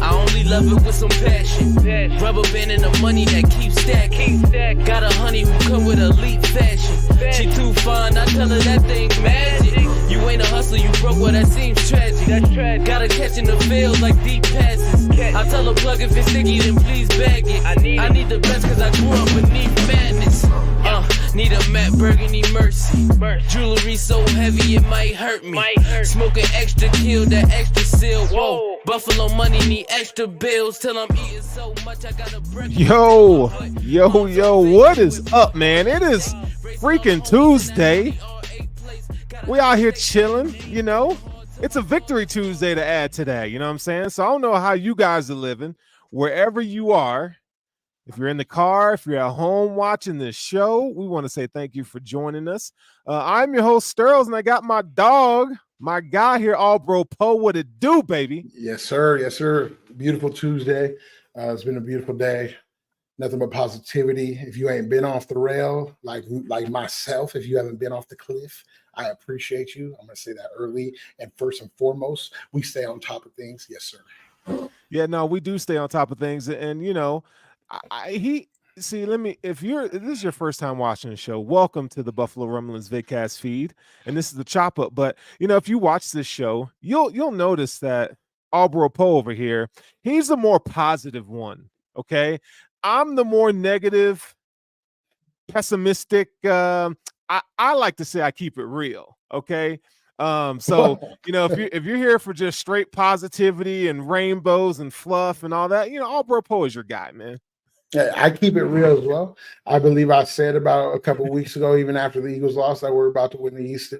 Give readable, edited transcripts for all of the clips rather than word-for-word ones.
I only love it with some passion. Rubber band and the money that keeps stacking. Got a honey who come with elite fashion. She too fine, I tell her that thing's magic. You ain't a hustler, you broke, well that seems tragic. Gotta catch in the field like deep passes. I tell her plug if it's sticky, then please bag it. I need the best cause I grew up beneath madness. Need a Matt Burgundy Mercy. Jewelry so heavy it might hurt me. Smoking extra kill, that extra seal. Whoa. Buffalo money need extra bills till I'm eating so much I gotta break. Yo, what is up, man? It is freaking Tuesday. We out here chilling, you know. It's a Victory Tuesday to add today, you know what I'm saying? So I don't know how you guys are living, wherever you are. If you're in the car, if you're at home watching this show, we want to say thank you for joining us. I'm your host, Sterls, and I got my dog, my guy here, All Bro Poe. What it do, baby? Yes, sir. Yes, sir. Beautiful Tuesday. It's been a beautiful day. Nothing but positivity. If you ain't been off the rail, like myself, if you haven't been off the cliff, I appreciate you. I'm going to say that early. And first and foremost, we stay on top of things. Yes, sir. Yeah, no, we do stay on top of things. And, you know, if this is your first time watching the show, welcome to the Buffalo Rumblings vidcast feed, and this is the chop up. But you know, if you watch this show, you'll notice that Albro Poe over here, he's the more positive one. Okay, I'm the more negative, pessimistic. I like to say I keep it real. Okay. So you know, if you're here for just straight positivity and rainbows and fluff and all that, you know, Albro Poe is your guy, man. I keep it real as well. I believe I said about a couple of weeks ago, even after the Eagles lost, that we're about to win the East.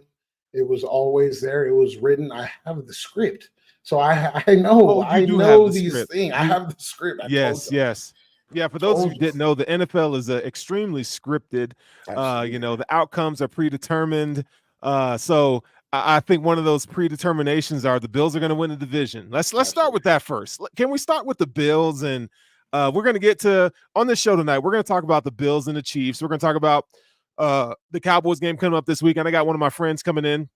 It was always there. It was written. I have the script. So I know these things. I have the script. Yes. Yeah, for those who didn't know, the NFL is extremely scripted. You know, the outcomes are predetermined. So I think one of those predeterminations are the Bills are going to win the division. Let's start with that first. Can we start with the Bills? And we're going to get to, on this show tonight, we're going to talk about the Bills and the Chiefs. We're going to talk about the Cowboys game coming up this week. And I got one of my friends coming in,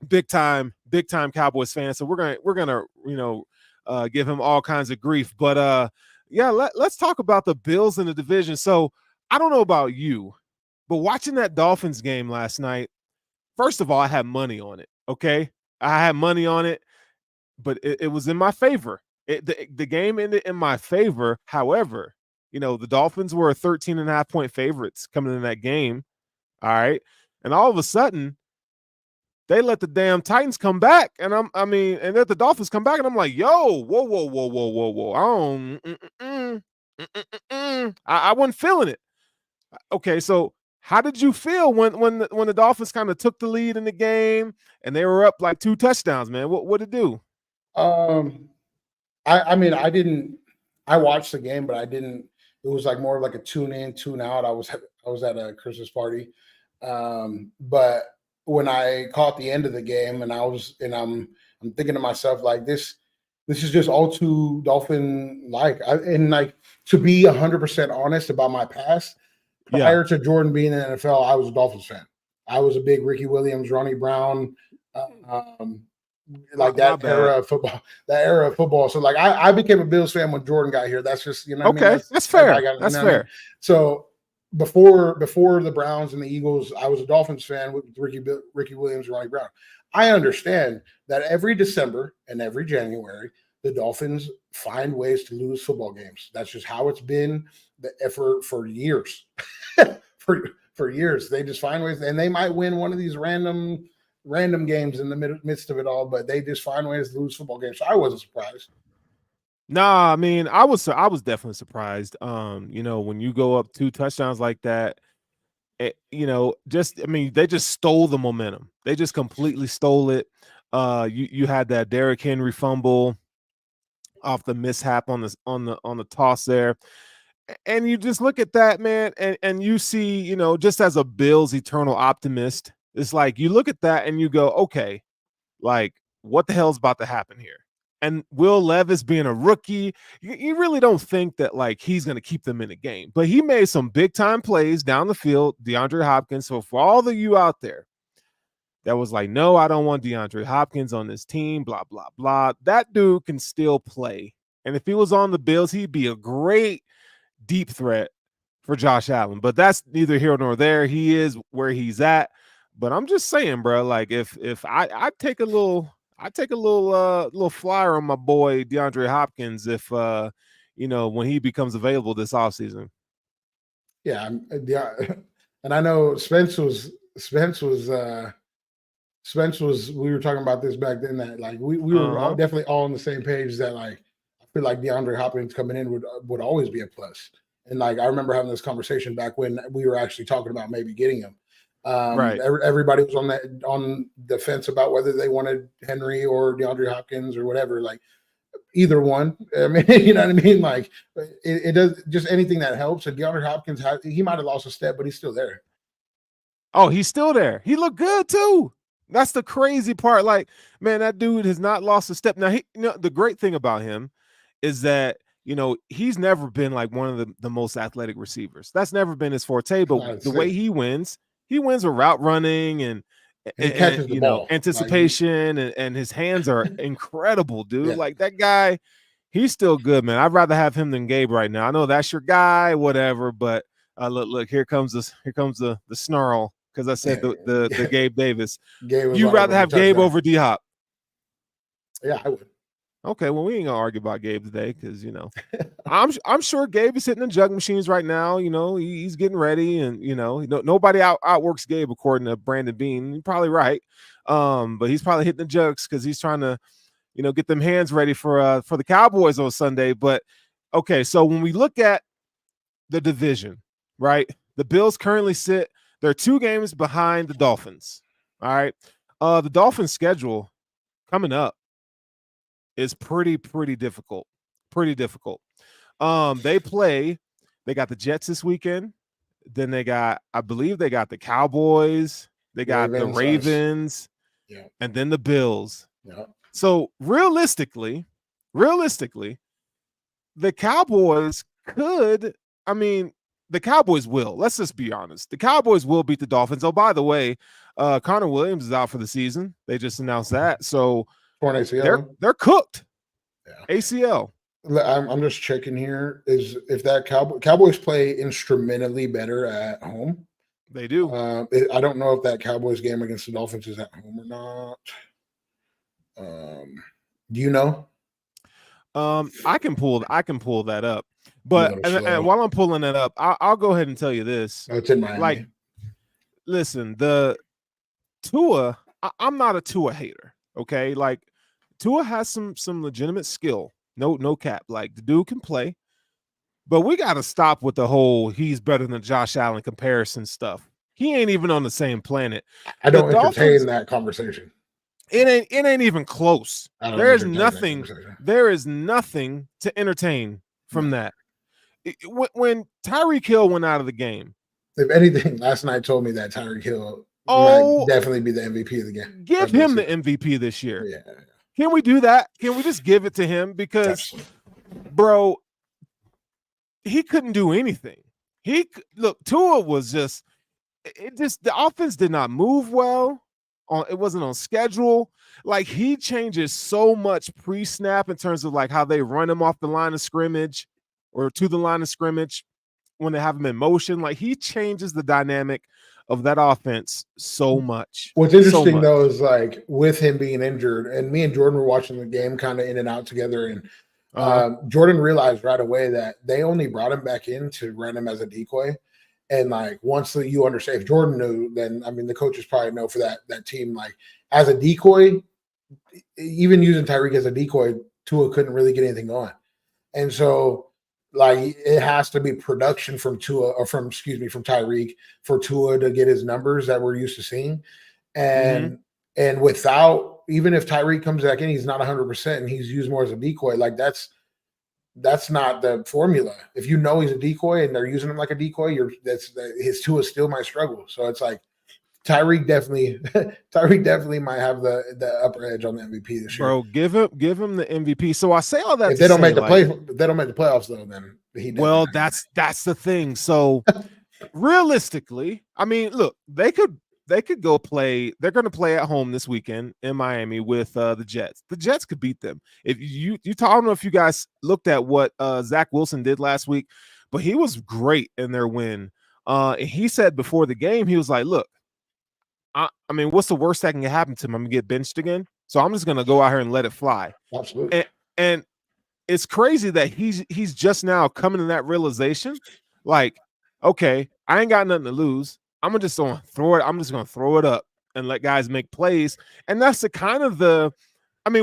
big time Cowboys fan. So we're gonna you know, give him all kinds of grief. But yeah, let's talk about the Bills in the division. So I don't know about you, but watching that Dolphins game last night, first of all, I had money on it. Okay, I had money on it, but it was in my favor. The game ended in my favor. However, you know, the Dolphins were 13.5-point favorites coming in that game. All right. And all of a sudden, they let the damn Titans come back. And and let the Dolphins come back. And I'm like, yo, whoa. I wasn't feeling it. Okay. So how did you feel when the Dolphins kind of took the lead in the game and they were up like 2 touchdowns, man? What did it do? I watched the game, but I didn't. It was like more like a tune in, tune out. I was at a Christmas party, but when I caught the end of the game, and I'm thinking to myself like this is just all too Dolphin like. And like, to be 100% honest about my past, prior to Jordan being in the NFL, I was a Dolphins fan. I was a big Ricky Williams, Ronnie Brown. Like that era of football. So like I became a Bills fan when Jordan got here. That's just, you know, okay. I mean? That's fair. That's fair. So before the Browns and the Eagles, I was a Dolphins fan with Ricky Williams, Ronnie Brown. I understand that every December and every January, the Dolphins find ways to lose football games. That's just how it's been the effort for years. for years, they just find ways, and they might win one of these random games in the midst of it all, but they just find ways to lose football games. So I wasn't surprised. Nah, I mean, I was definitely surprised. You know, when you go up 2 touchdowns like that, you know, they just stole the momentum. They just completely stole it. You had that Derrick Henry fumble off the mishap on the toss there. And you just look at that, man, and you see, you know, just as a Bills eternal optimist, it's like you look at that and you go, okay, like what the hell's about to happen here? And Will Levis being a rookie, you really don't think that like he's going to keep them in the game. But he made some big time plays down the field, DeAndre Hopkins. So for all of you out there that was like, no, I don't want DeAndre Hopkins on this team, blah, blah, blah. That dude can still play. And if he was on the Bills, he'd be a great deep threat for Josh Allen. But that's neither here nor there. He is where he's at. But I'm just saying, bro, like if I take a little little flyer on my boy DeAndre Hopkins if when he becomes available this offseason. Yeah, and I know Spence was we were talking about this back then, that like we were definitely all on the same page, that like I feel like DeAndre Hopkins coming in would always be a plus. And like I remember having this conversation back when we were actually talking about maybe getting him. Right. Everybody was on the fence about whether they wanted Henry or DeAndre Hopkins or whatever. Like either one. I mean, you know what I mean? Like it does, just anything that helps. And DeAndre Hopkins he might have lost a step, but he's still there. Oh, he's still there. He looked good too. That's the crazy part. Like, man, that dude has not lost a step. Now, the great thing about him is that, he's never been like one of the most athletic receivers. That's never been his forte. But the way he wins with route running and catches the ball. Anticipation, and his hands are incredible, dude. Yeah. Like that guy, he's still good, man. I'd rather have him than Gabe right now. I know that's your guy, whatever, but look, here comes the snarl. Because I said the Gabe Davis. You'd rather have Gabe over D-Hop? Yeah, I would. Okay, well, we ain't gonna argue about Gabe today because I'm sure Gabe is hitting the jug machines right now. He's getting ready, and nobody outworks Gabe according to Brandon Bean. You're probably right, but he's probably hitting the jugs because he's trying to, get them hands ready for the Cowboys on Sunday. But okay, so when we look at the division, right, the Bills currently sit. They're 2 games behind the Dolphins. All right. The Dolphins' schedule coming up is pretty difficult. Pretty difficult. They got the Jets this weekend. Then I believe they got the Cowboys. They got the Ravens. Yeah. And then the Bills. Yeah. So realistically, the Cowboys the Cowboys will. Let's just be honest. The Cowboys will beat the Dolphins. Oh, by the way, Connor Williams is out for the season. They just announced that. So they're cooked. Yeah. ACL. I'm just checking here. Is if that Cowboys play instrumentally better at home? They do. I don't know if that Cowboys game against the Dolphins is at home or not. Do you know? I can pull that up. But and while I'm pulling it up, I'll go ahead and tell you this. Oh, it's in Miami. Like, listen, the Tua, I'm not a Tua hater, okay? Like, Tua has some legitimate skill. No cap. Like, the dude can play. But we got to stop with the whole he's better than Josh Allen comparison stuff. He ain't even on the same planet. I don't entertain that conversation. It ain't even close. There is nothing to entertain from that. When Tyreek Hill went out of the game, if anything, last night told me that Tyreek Hill might definitely be the MVP of the game. Give him the MVP this year. Yeah. Can we do that? Can we just give it to him? Because, bro, he couldn't do anything. Tua was the offense did not move well. It wasn't on schedule. Like, he changes so much pre-snap in terms of like how they run him off the line of scrimmage or to the line of scrimmage when they have him in motion. Like, he changes the dynamic of that offense so much. What's interesting though is like with him being injured, and me and Jordan were watching the game kind of in and out together, and Jordan realized right away that they only brought him back in to run him as a decoy. And like once you understand, if Jordan knew, then I mean the coaches probably know for that team. Like as a decoy, even using Tyreek as a decoy, Tua couldn't really get anything going. And so like it has to be production from Tyreek for Tua to get his numbers that we're used to seeing. And without, even if Tyreek comes back in, he's not 100% and he's used more as a decoy. Like that's not the formula. If you know he's a decoy and they're using him like a decoy, his Tua still might struggle. So it's like Tyreek definitely might have the upper edge on the MVP this year. Bro, give him the MVP. So I say all that. If they don't make the playoffs though, then that's the thing. So realistically, I mean, look, they could they could go play. They're going to play at home this weekend in Miami with the Jets. The Jets could beat them. If I don't know if you guys looked at what Zach Wilson did last week, but he was great in their win. And he said before the game, he was like, "Look, I mean, what's the worst that can happen to him? I'm gonna get benched again. So I'm just gonna go out here and let it fly." Absolutely. And it's crazy that he's just now coming to that realization. Like, okay, I ain't got nothing to lose. I'm just gonna throw it. I'm just gonna throw it up and let guys make plays. And that's the kind of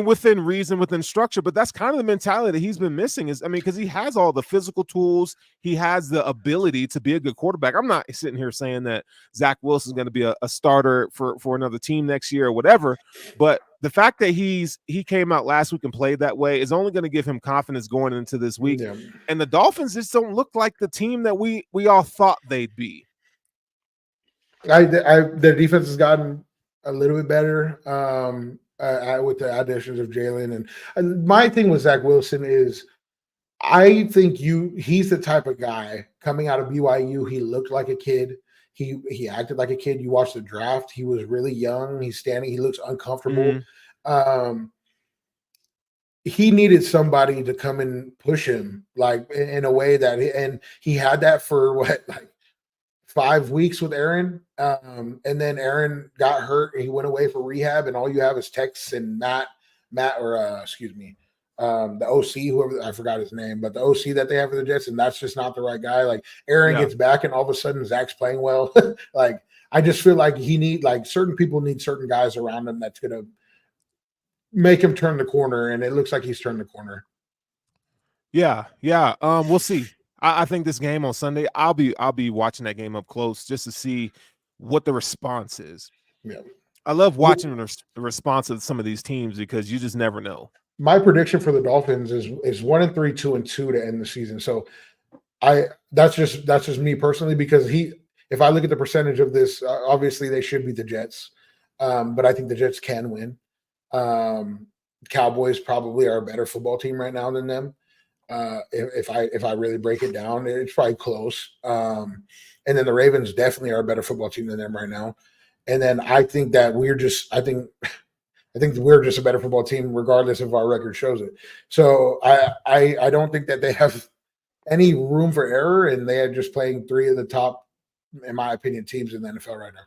within reason, within structure, but that's kind of the mentality that he's been missing because he has all the physical tools. He has the ability to be a good quarterback. I'm not sitting here saying that Zach Wilson is going to be a starter for another team next year or whatever, but the fact that he came out last week and played that way is only going to give him confidence going into this week. Yeah. And the Dolphins just don't look like the team that we all thought they'd be. The defense has gotten a little bit better with the additions of Jalen. And my thing with Zach Wilson is I think he's the type of guy coming out of BYU. He looked like a kid. He acted like a kid. You watch the draft. He was really young. He's standing. He looks uncomfortable. Mm-hmm. He needed somebody to come and push him like in a way that he had that for 5 weeks with Aaron. And then Aaron got hurt and he went away for rehab, and all you have is Tex and Matt the OC, whoever, I forgot his name, but the OC that they have for the Jets, and that's just not the right guy. Like Aaron gets back and all of a sudden Zach's playing well. Like I just feel like certain people need certain guys around him that's gonna make him turn the corner, and it looks like he's turned the corner. Yeah. We'll see. I think this game on Sunday, I'll be watching that game up close just to see what the response is. Yeah, I love watching the response of some of these teams because you just never know. My prediction for the Dolphins is 1-3, 2-2 to end the season. So that's just me personally, because if I look at the percentage of this, obviously they should beat the Jets, but I think the Jets can win. Cowboys probably are a better football team right now than them. If I really break it down, it's probably close. And then the Ravens definitely are a better football team than them right now. And then I think that I think we're just a better football team, regardless if our record shows it. So I don't think that they have any room for error, and they are just playing three of the top, in my opinion, teams in the NFL right now.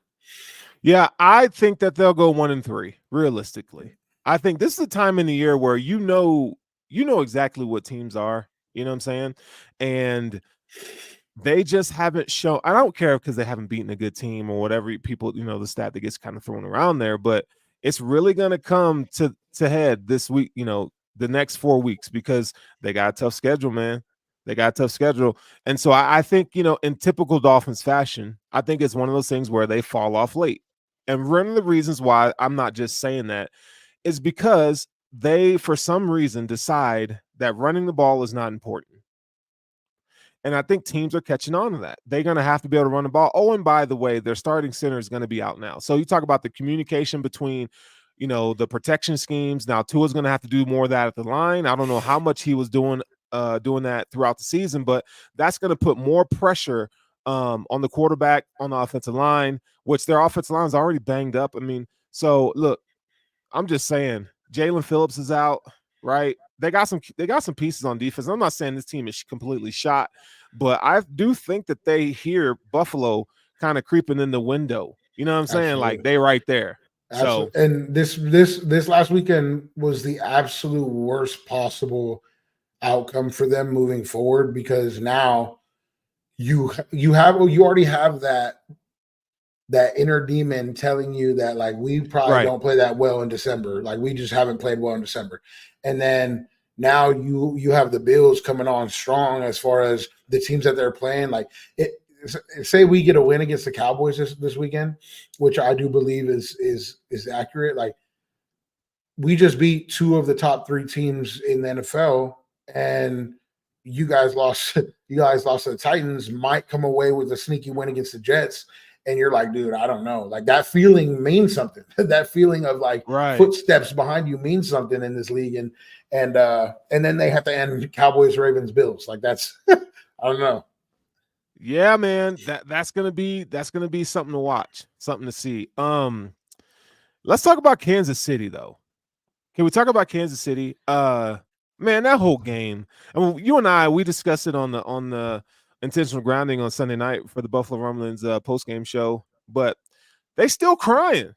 Yeah, I think that they'll go 1-3. Realistically, I think this is the time in the year where you know exactly what teams are. You know what I'm saying? And they just haven't shown. I don't care because they haven't beaten a good team or whatever people, the stat that gets kind of thrown around there, but it's really going to come to head this week, the next 4 weeks, because they got a tough schedule, man. They got a tough schedule. And so I think, in typical Dolphins fashion, I think it's one of those things where they fall off late. And one of the reasons why I'm not just saying that is because they, for some reason, decide that running the ball is not important. And I think teams are catching on to that. They're going to have to be able to run the ball. Oh, and by the way, their starting center is going to be out now. So you talk about the communication between, the protection schemes. Now Tua's going to have to do more of that at the line. I don't know how much he was doing that throughout the season, but that's going to put more pressure on the quarterback, on the offensive line, which their offensive line is already banged up. So look, I'm just saying, Jalen Phillips is out, right? They got some pieces on defense. I'm not saying this team is completely shot, but I do think that they hear Buffalo kind of creeping in the window. You know what I'm saying? Absolutely. Like they right there. Absolutely. So, and this last weekend was the absolute worst possible outcome for them moving forward, because now you already have that inner demon telling you that like we probably don't play that well in December. Like we just haven't played well in December. And then now you have the Bills coming on strong as far as the teams that they're playing. Like say we get a win against the Cowboys this weekend, which I do believe is accurate. Like we just beat two of the top three teams in the NFL, and you guys lost to the Titans, might come away with a sneaky win against the Jets. And you're like, dude, I don't know. Like that feeling means something. That feeling of like footsteps behind you means something in this league. And then they have to end Cowboys, Ravens, Bills. Like that's, I don't know. Yeah, man, that's gonna be something to watch, something to see. Let's talk about Kansas City though. Can we talk about Kansas City? Man, that whole game. I mean, you and we discussed it on the intentional grounding on Sunday night for the Buffalo Rumblings post game show, but they still crying.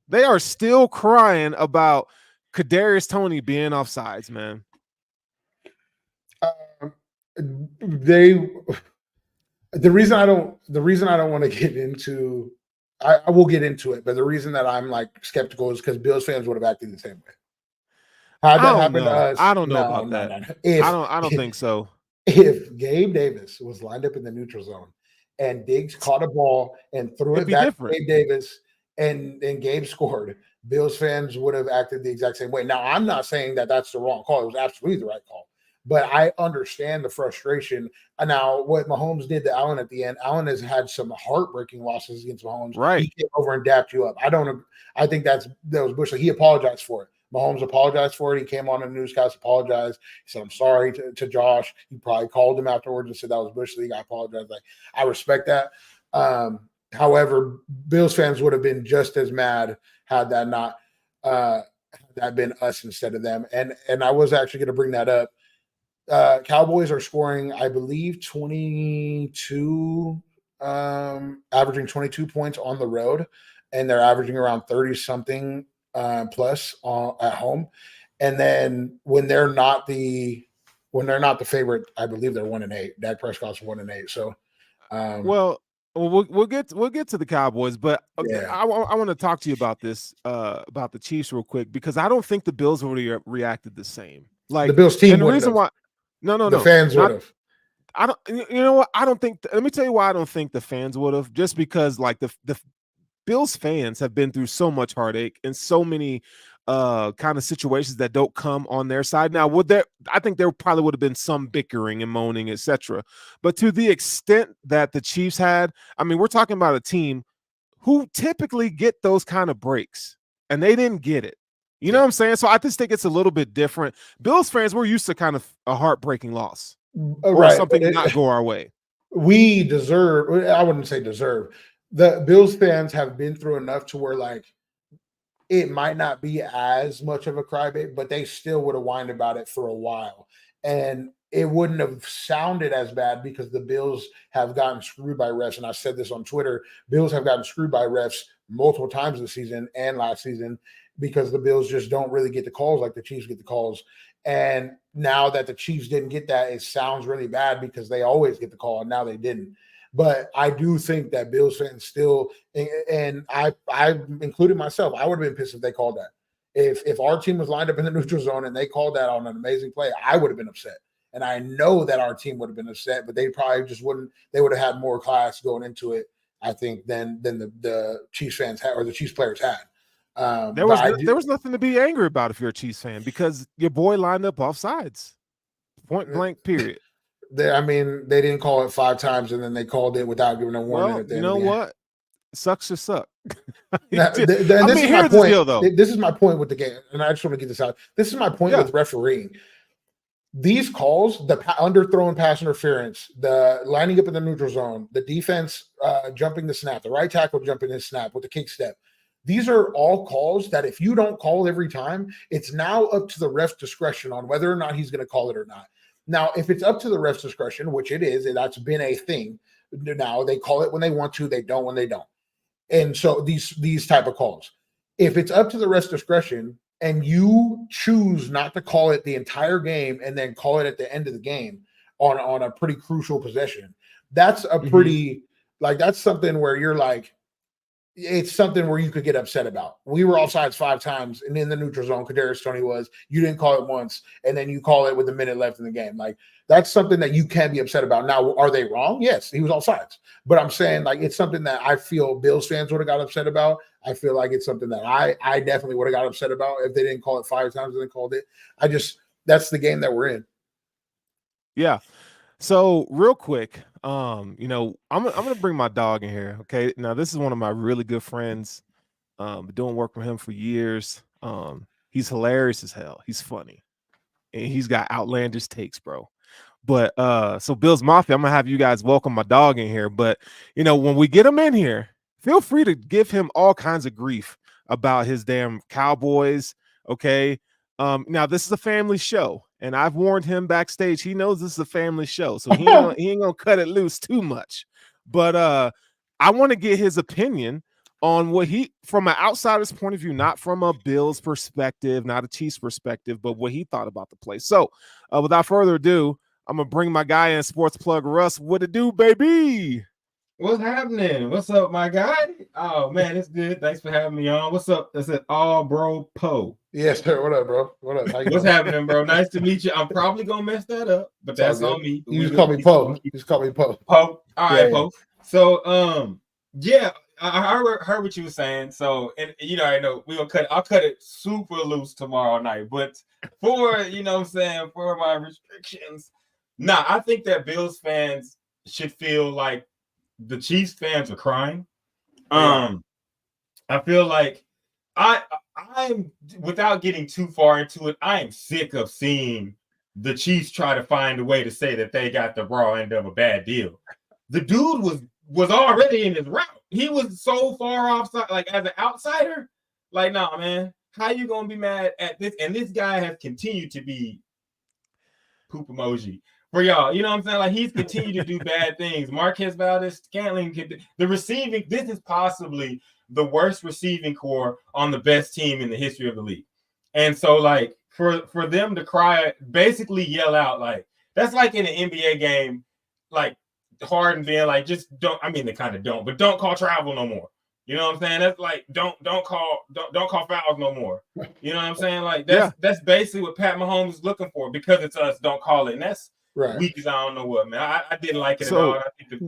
They are still crying about Kadarius Toney being offsides, man. They the reason I don't want to get into I will get into it, but the reason that I'm like skeptical is because Bills fans would have acted the same way. Had I that don't happened to know. us, I don't know no, about no, that. no, no. If I don't think so. if Gabe Davis was lined up in the neutral zone and Diggs caught a ball and threw It'd it be back different. to Gabe Davis and Gabe scored, Bills fans would have acted the exact same way. Now, I'm not saying that that's the wrong call. It was absolutely the right call. But I understand the frustration. Now, what Mahomes did to Allen at the end, Allen has had some heartbreaking losses against Mahomes. Right. He came over and dapped you up. I think that was Bush. He apologized for it. Mahomes apologized for it. He came on the newscast, apologized. He said, "I'm sorry" to Josh. He probably called him afterwards and said that was Bush League. I apologize. Like, I respect that. However, Bills fans would have been just as mad had that not that been us instead of them. And I was actually going to bring that up. Cowboys are scoring, I believe, 22, averaging 22 points on the road, and they're averaging around 30 something plus at home. And then when they're not the favorite, I believe they're 1-8. Dak Prescott's 1-8. So, Well, we'll get to the Cowboys, but yeah, I want to talk to you about this about the Chiefs real quick because I don't think the Bills would have reacted the same. the Like, Bills team and the wouldn't reason have. why, The fans would not have. I don't. You know what? I don't think. Let me tell you why I don't think the fans would have. Just because, like the Bills fans have been through so much heartache and so many kind of situations that don't come on their side. Now, I think there probably would have been some bickering and moaning, etc. But to the extent that the Chiefs had, I mean, we're talking about a team who typically get those kind of breaks, and they didn't get it. You know what I'm saying? So I just think it's a little bit different. Bills fans, we're used to kind of a heartbreaking loss or Right. something not go our way. We deserve, I wouldn't say deserve. The Bills fans have been through enough to where, like, it might not be as much of a crybaby, but they still would have whined about it for a while. And it wouldn't have sounded as bad because the Bills have gotten screwed by refs. And I said this on Twitter. Bills have gotten screwed by refs multiple times this season and last season because the Bills just don't really get the calls like the Chiefs get the calls. And now that the Chiefs didn't get that, it sounds really bad because they always get the call and now they didn't. But I do think that Bills fans still, and I included myself, I would have been pissed if they called that. If our team was lined up in the neutral zone and they called that on an amazing play, I would have been upset. And I know that our team would have been upset, but they probably just wouldn't. They would have had more class going into it, I think, than the Chiefs fans had or the Chiefs players had. There was nothing to be angry about if you're a Chiefs fan because your boy lined up off sides, point blank, period. I mean, they didn't call it 5 times, and then they called it without giving a warning at the end. You know what? Sucks to suck. Now, this is my point. Deal, though. This is my point with the game, and I just want to get this out. This is my point with refereeing. These calls, the underthrown pass interference, the lining up in the neutral zone, the defense jumping the snap, the right tackle jumping his snap with the kick step. These are all calls that if you don't call every time, it's now up to the ref's discretion on whether or not he's going to call it or not. Now, if it's up to the ref's discretion, which it is, and that's been a thing, now they call it when they want to, they don't when they don't. And so these type of calls, if it's up to the ref's discretion and you choose not to call it the entire game and then call it at the end of the game on a pretty crucial possession, that's a pretty that's something where you're like, it's something where you could get upset about. We were offsides 5 times and in the neutral zone, Kadarius Toney was. You didn't call it once, and then you call it with a minute left in the game. Like, that's something that you can be upset about. Now, are they wrong? Yes, he was offsides. But I'm saying, like, it's something that I feel Bills fans would have got upset about. I feel like it's something that I definitely would have got upset about if they didn't call it 5 times and they called it. That's the game that we're in. Yeah. So real quick, you know, I'm gonna bring my dog in here. Okay. Now this is one of my really good friends. Been doing work with him for years. He's hilarious as hell. He's funny. And he's got outlandish takes, bro. But so Bills Mafia, I'm gonna have you guys welcome my dog in here. But when we get him in here, feel free to give him all kinds of grief about his damn Cowboys. Okay. Now this is a family show, and I've warned him backstage. He knows this is a family show, so he ain't gonna cut it loose too much. But I want to get his opinion on what from an outsider's point of view, not from a Bills perspective, not a Chiefs perspective, but what he thought about the play. So without further ado, I'm gonna bring my guy in, Sports Plug Russ. What it do, baby? What's happening? What's up, my guy? Oh man, it's good. Thanks for having me on. What's up? That's it. All bro Poe. Yes, sir. What up, bro? What up? What's happening, bro? Nice to meet you. I'm probably gonna mess that up, but that's on me. You just call me Poe. You just call me Poe. Poe. All right, Poe. So yeah, I heard what you were saying. So, and I know I'll cut it super loose tomorrow night. But for for my restrictions, I think that Bills fans should feel like the Chiefs fans are crying. I feel like I'm without getting too far into it, I am sick of seeing the Chiefs try to find a way to say that they got the raw end of a bad deal. The dude was already in his route. He was so far offside, like as an outsider. Like, nah, man, how you gonna be mad at this? And this guy has continued to be poop emoji for y'all. You know what I'm saying? Like, he's continued to do bad things. Marquez Valdez-Scantling, the receiving. This is possibly the worst receiving core on the best team in the history of the league. And so, like, for them to cry, basically yell out, like, that's like in an NBA game, like Harden being like, just don't. I mean, they kind of don't, but don't call travel no more. You know what I'm saying? That's like don't call fouls no more. You know what I'm saying? Like that's basically what Pat Mahomes is looking for. Because it's us, don't call it. And that's weak as I don't know what, man. I didn't like it at all.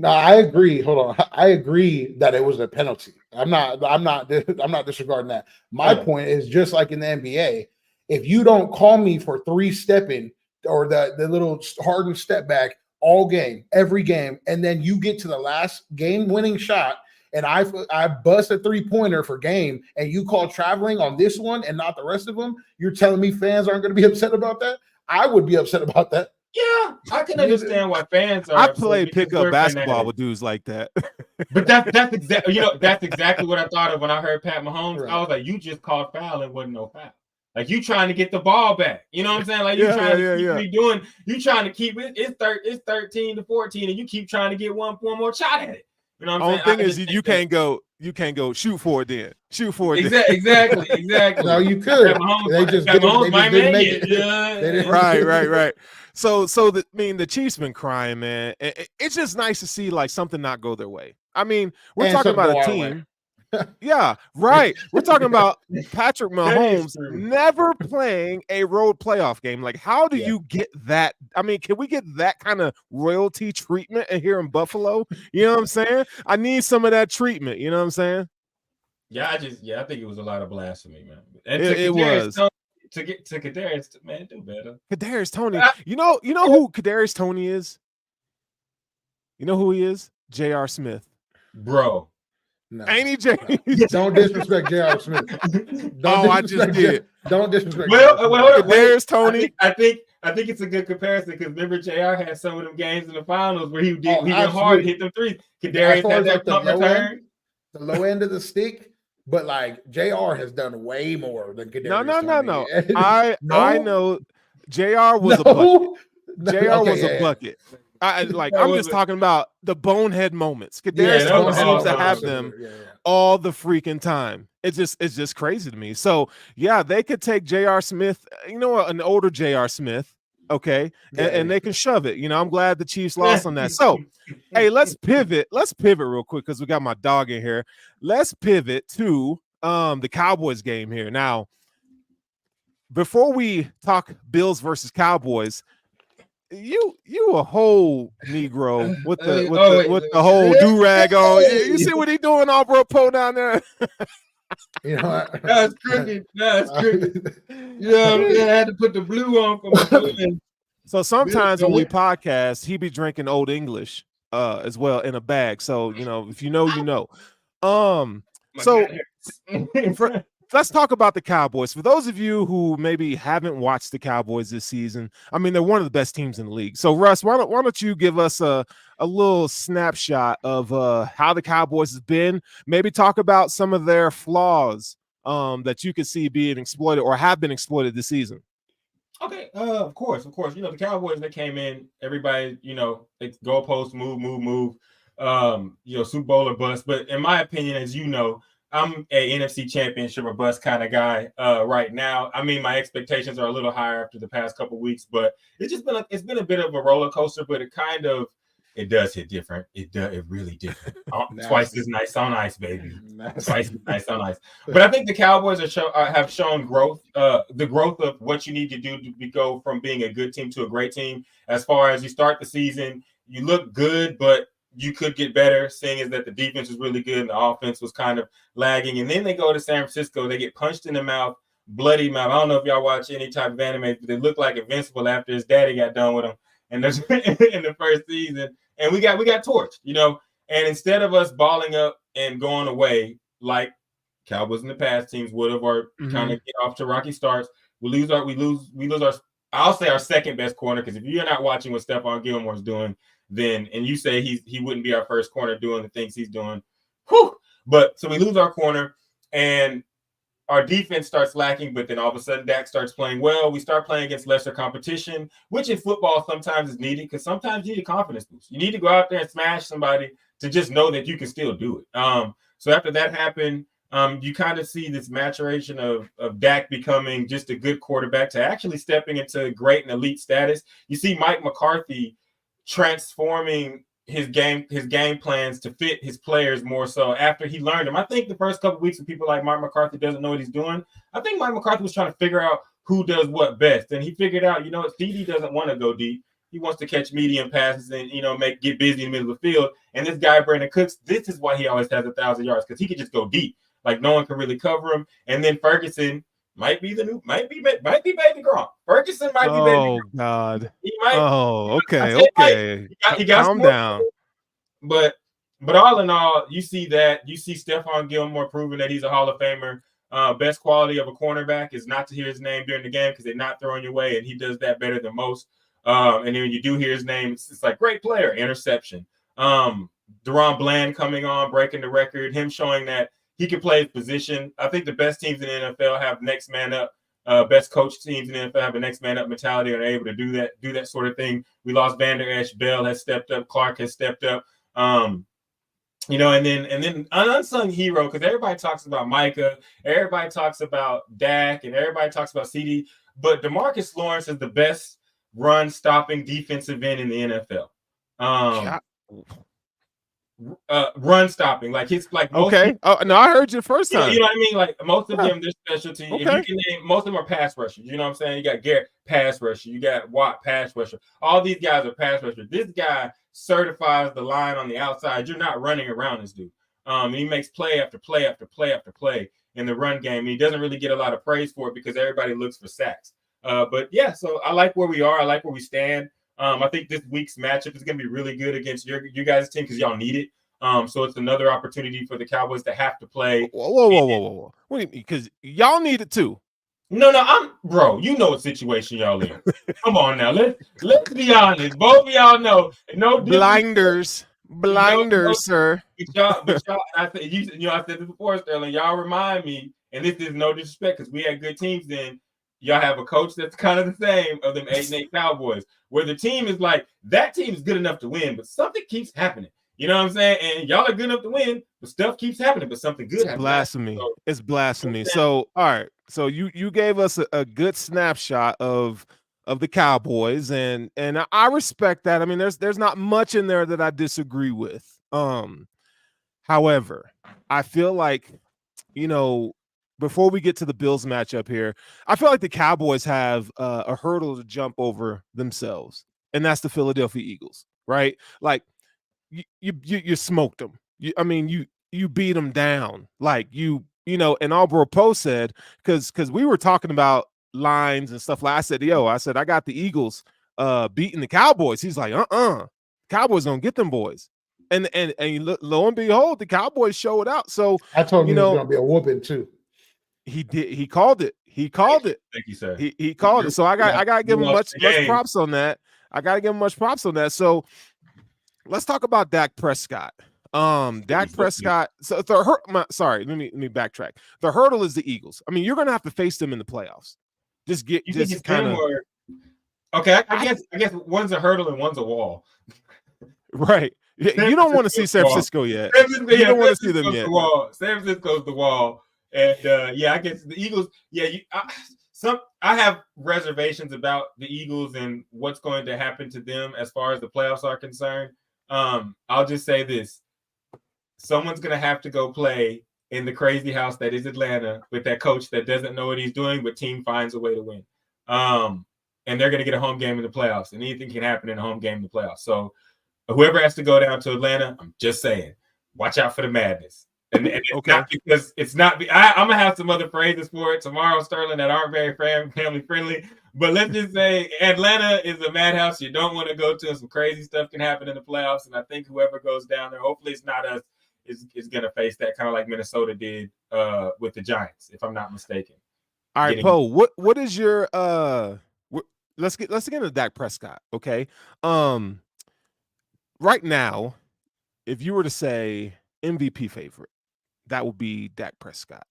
I agree. Hold on. I agree that it was a penalty. I'm not disregarding that. My point is just like in the NBA, if you don't call me for 3-stepping or the little Harden step back all game, every game, and then you get to the last game-winning shot, and I bust a 3-pointer for game, and you call traveling on this one and not the rest of them, you're telling me fans aren't going to be upset about that? I would be upset about that. Yeah, I can understand why fans are. I play pickup basketball with dudes like that. But that's exactly what I thought of when I heard Pat Mahomes. Right. I was like, you just called foul and wasn't no foul. Like, you trying to get the ball back. You know what I'm saying? Like, you trying to keep you trying to keep it. It's 13-14, and you keep trying to get one more shot at it. You know what I'm saying? Only thing is you can't go shoot for it then. Shoot for it. Exactly. No, you could. They just didn't make it. Right. So the Chiefs been crying, man. It's just nice to see like something not go their way. I mean, we're talking about a team. Yeah, right. We're talking about Patrick Mahomes never playing a road playoff game. Like, how do you get that? I mean, can we get that kind of royalty treatment here in Buffalo? You know what I'm saying? I need some of that treatment. You know what I'm saying? Yeah, I think it was a lot of blasphemy, man. And it was. To get to Kadarius, man, do better. Kadarius Toney. You know who Kadarius Toney is? You know who he is? J.R. Smith. Bro. No. Ain't he, Jay? Don't disrespect J.R. Smith. I just did. Don't disrespect. There's Toney. I think it's a good comparison because remember J.R. had some of them games in the finals where he went hard and hit them threes. Kadarius had that punt return. The low end of the stick, but like J.R. has done way more than Kadarius. No. I know J.R. was a bucket. J.R. was a bucket. I'm just talking about the bonehead moments. Kadarius seems to have them all the freaking time. It's just crazy to me. So yeah, they could take J.R. Smith, an older J.R. Smith, okay, and they can shove it. I'm glad the Chiefs lost on that. So hey, let's pivot real quick because we got my dog in here. Let's pivot to the Cowboys game here. Now, before we talk Bills versus Cowboys, you a whole Negro with the whole do-rag on. You see what he doing, all bro Poe down there? That's crooked. I had to put the blue on for my So sometimes when we podcast, he be drinking Old English as well in a bag. So if you know, you know. So for let's talk about the Cowboys. For those of you who maybe haven't watched the Cowboys this season, I mean, they're one of the best teams in the league. So, Russ, why don't you give us a little snapshot of how the Cowboys has been? Maybe talk about some of their flaws that you could see being exploited or have been exploited this season. Okay, of course. You know, the Cowboys, they came in, everybody, you know, it's goalposts move. You know, Super Bowl or bust. But in my opinion, as you know, I'm a NFC Championship or bust kind of guy right now. I mean, my expectations are a little higher after the past couple weeks, but it's been a bit of a roller coaster. But it does hit different. It really different. Twice as nice on ice, baby. Twice as nice on ice. But I think the Cowboys have shown growth. The growth of what you need to do to go from being a good team to a great team. As far as you start the season, you look good, but you could get better, seeing as that the defense was really good and the offense was kind of lagging. And then they go to San Francisco, they get punched in the mouth, bloody mouth. I don't know if y'all watch any type of anime, but they look like Invincible after his daddy got done with him in the first season. And we got torched, you know. And instead of us balling up and going away like Cowboys in the past teams would have, or kind of get off to rocky starts, we lose our I'll say our second best corner, because if you're not watching what Stephon Gilmore's doing, then and you say he wouldn't be our first corner doing the things he's doing. Whew. But so we lose our corner and our defense starts lacking, but then all of a sudden Dak starts playing well. We start playing against lesser competition, which in football sometimes is needed, because sometimes you need a confidence boost. You need to go out there and smash somebody to just know that you can still do it. So after that happened, you kind of see this maturation of Dak becoming just a good quarterback to actually stepping into great and elite status. You see Mike McCarthy transforming his game plans to fit his players more so after he learned them. I think the first couple of weeks of people like Mike McCarthy doesn't know what he's doing. I think Mike McCarthy was trying to figure out who does what best. And he figured out, you know, CD doesn't want to go deep. He wants to catch medium passes and, you know, get busy in the middle of the field. And this guy, Brandon Cooks, this is why he always has 1,000 yards, because he can just go deep. Like no one can really cover him. And then Ferguson might be baby Gronk. Ferguson might be baby Gronk. Oh God. He might. Okay. He got calm down. But all in all, you see Stephon Gilmore proving that he's a Hall of Famer. Best quality of a cornerback is not to hear his name during the game because they're not throwing your way, and he does that better than most. And then when you do hear his name, it's like great player, interception. Deron Bland coming on, breaking the record, him showing that he can play his position. I think the best teams in the NFL have next man up. Best coach teams in the NFL have a next man up mentality and are able to do that sort of thing. We lost Vander Esch, Bell has stepped up, Clark has stepped up. You know, and then an unsung hero, because everybody talks about Micah, everybody talks about Dak, and everybody talks about CD, but DeMarcus Lawrence is the best run-stopping defensive end in the NFL. Run stopping, like it's like okay. Oh no, I heard you the first time. You know what I mean? Like most of them, their specialty. Okay. If you can name, most of them are pass rushers. You know what I'm saying? You got Garrett, pass rusher. You got Watt, pass rusher. All these guys are pass rushers. This guy certifies the line on the outside. You're not running around this dude. And he makes play after play after play after play in the run game. And he doesn't really get a lot of praise for it because everybody looks for sacks. But yeah, so I like where we are. I like where we stand. I think this week's matchup is going to be really good against you guys' team because y'all need it. So it's another opportunity for the Cowboys to have to play. Whoa. What do you mean? Because y'all need it too. No, bro. You know what situation y'all in. Come on now. Let's be honest. Both of y'all know. No blinders, sir. But y'all, I said this before, Sterling. Y'all remind me, and this is no disrespect because we had good teams then. Y'all have a coach that's kind of the same of them 8-8 Cowboys, where the team is like, that team is good enough to win, but something keeps happening. You know what I'm saying? And y'all are good enough to win, but stuff keeps happening, but something good happens. Blasphemy. So, it's blasphemy. So, all right. So you gave us a good snapshot of the Cowboys, and I respect that. I mean, there's not much in there that I disagree with. However, I feel like, you know, before we get to the Bills matchup here, I feel like the Cowboys have a hurdle to jump over themselves, and that's the Philadelphia Eagles, right? Like you smoked them. You beat them down, like you know. And Albro Poe said, because we were talking about lines and stuff. Like I said, I got the Eagles beating the Cowboys. He's like, Cowboys gonna get them boys. And lo and behold, the Cowboys showed out. So I told him it was gonna be a whooping too. He did. He called it. He called it. Thank you, sir. He called it. So I got to give him much props on that. I got to give him much props on that. So let's talk about Dak Prescott. Dak Prescott. So sorry, let me backtrack. The hurdle is the Eagles. I mean, you're going to have to face them in the playoffs. Just kind of. Okay, I guess one's a hurdle and one's a wall. Right. You don't want to see San Francisco yet. You don't want to see them yet. San Francisco's the wall. And I guess the Eagles. Yeah, I have reservations about the Eagles and what's going to happen to them as far as the playoffs are concerned. I'll just say this: someone's going to have to go play in the crazy house that is Atlanta with that coach that doesn't know what he's doing, but team finds a way to win. And they're going to get a home game in the playoffs, and anything can happen in a home game in the playoffs. So whoever has to go down to Atlanta, I'm just saying, watch out for the madness. And it's not because it's not. I'm gonna have some other phrases for it tomorrow, Sterling, that aren't very family friendly. But let's just say Atlanta is a madhouse you don't want to go to. Some crazy stuff can happen in the playoffs, and I think whoever goes down there, hopefully it's not us, is gonna face that kind of like Minnesota did with the Giants, if I'm not mistaken. All right, Poe. What is your let's get into Dak Prescott, okay? Right now, if you were to say MVP favorite, that would be Dak Prescott.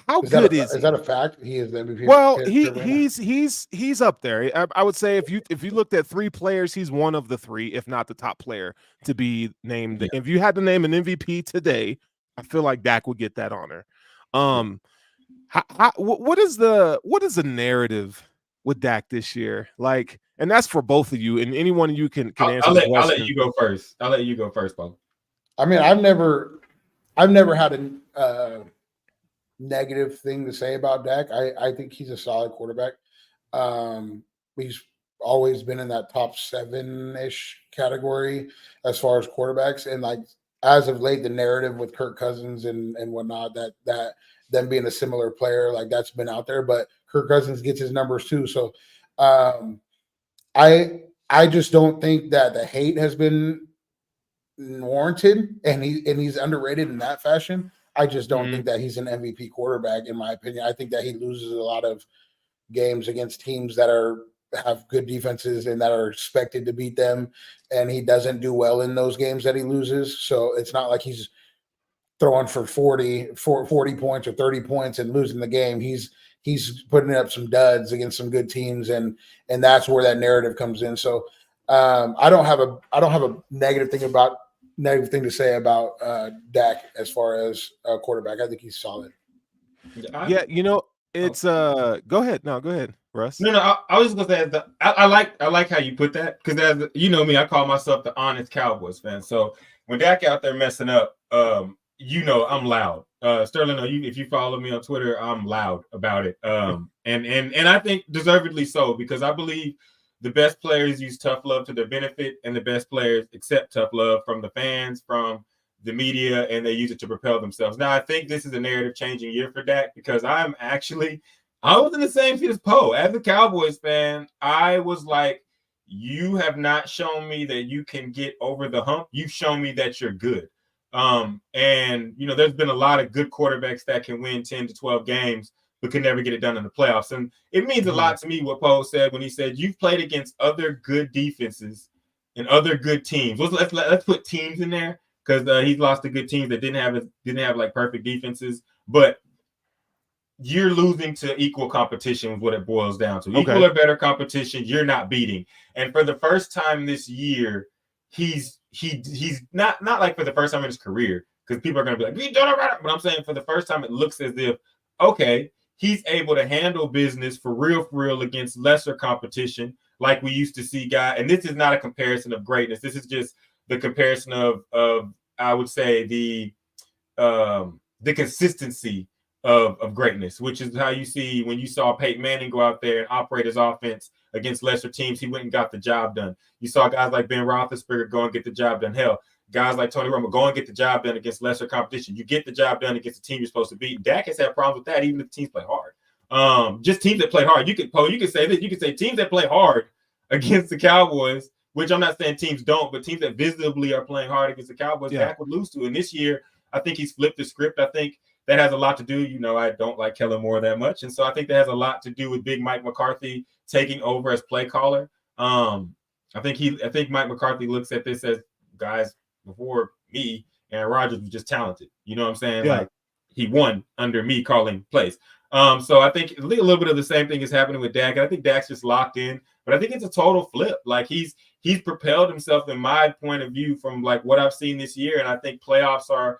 How good is he? Is that a fact? He is the MVP. Well, he's up there. I would say if you looked at three players, he's one of the three, if not the top player to be named. Yeah. If you had to name an MVP today, I feel like Dak would get that honor. What is the narrative with Dak this year? Like, and that's for both of you, and anyone you can answer. I'll let you go first. I'll let you go first, Paul. I mean, I've never had a negative thing to say about Dak. I think he's a solid quarterback. He's always been in that top 7-ish category as far as quarterbacks. And like as of late, the narrative with Kirk Cousins and whatnot, that them being a similar player, like that's been out there. But Kirk Cousins gets his numbers too. So I just don't think that the hate has been warranted, and he's underrated in that fashion. I just don't think that he's an MVP quarterback, in my opinion. I think that he loses a lot of games against teams that have good defenses and that are expected to beat them, and he doesn't do well in those games that he loses. So it's not like he's throwing for 40 points or 30 points and losing the game. He's putting up some duds against some good teams, and that's where that narrative comes in. So I don't have a negative thing to say about Dak as far as a quarterback. I think he's solid. Yeah, it's go ahead. No, go ahead, Russ. No, I was just gonna say I like how you put that, because as you know me, I call myself the honest Cowboys fan. So when Dak out there messing up, I'm loud. Sterling, if you follow me on Twitter, I'm loud about it. And I think deservedly so, because I believe the best players use tough love to their benefit, and the best players accept tough love from the fans, from the media, and they use it to propel themselves. Now, I think this is a narrative-changing year for Dak, because I was in the same seat as Poe. As a Cowboys fan, I was like, you have not shown me that you can get over the hump. You've shown me that you're good. And there's been a lot of good quarterbacks that can win 10 to 12 games, but could never get it done in the playoffs. And it means a lot to me what Poe said when he said, you've played against other good defenses and other good teams. Let's put teams in there, because he's lost to good teams that didn't have like perfect defenses, but you're losing to equal competition is what it boils down to. Okay. Equal or better competition, you're not beating. And for the first time this year, he's not like for the first time in his career, because people are going to be like, you done it right. But I'm saying for the first time, it looks as if, okay, he's able to handle business for real against lesser competition, like we used to see guys. And this is not a comparison of greatness. This is just the comparison of I would say the consistency of greatness, which is how you see when you saw Peyton Manning go out there and operate his offense against lesser teams. He went and got the job done. You saw guys like Ben Roethlisberger go and get the job done. Hell, guys like Tony Romo go and get the job done against lesser competition. You get the job done against the team you're supposed to beat. Dak has had problems with that, even if the teams play hard. Just teams that play hard. You could say this. You could say teams that play hard against the Cowboys, which I'm not saying teams don't, but teams that visibly are playing hard against the Cowboys, Dak would lose to. And this year, I think he's flipped the script. I think that has a lot to do. You know, I don't like Kellen Moore that much, and so I think that has a lot to do with Big Mike McCarthy taking over as play caller. I think Mike McCarthy looks at this as, guys, before me, Aaron Rodgers was just talented. You know what I'm saying? Yeah. Like, he won under me calling plays. So I think a little bit of the same thing is happening with Dak. And I think Dak's just locked in, but I think it's a total flip. Like, he's propelled himself, in my point of view, from like what I've seen this year. And I think playoffs are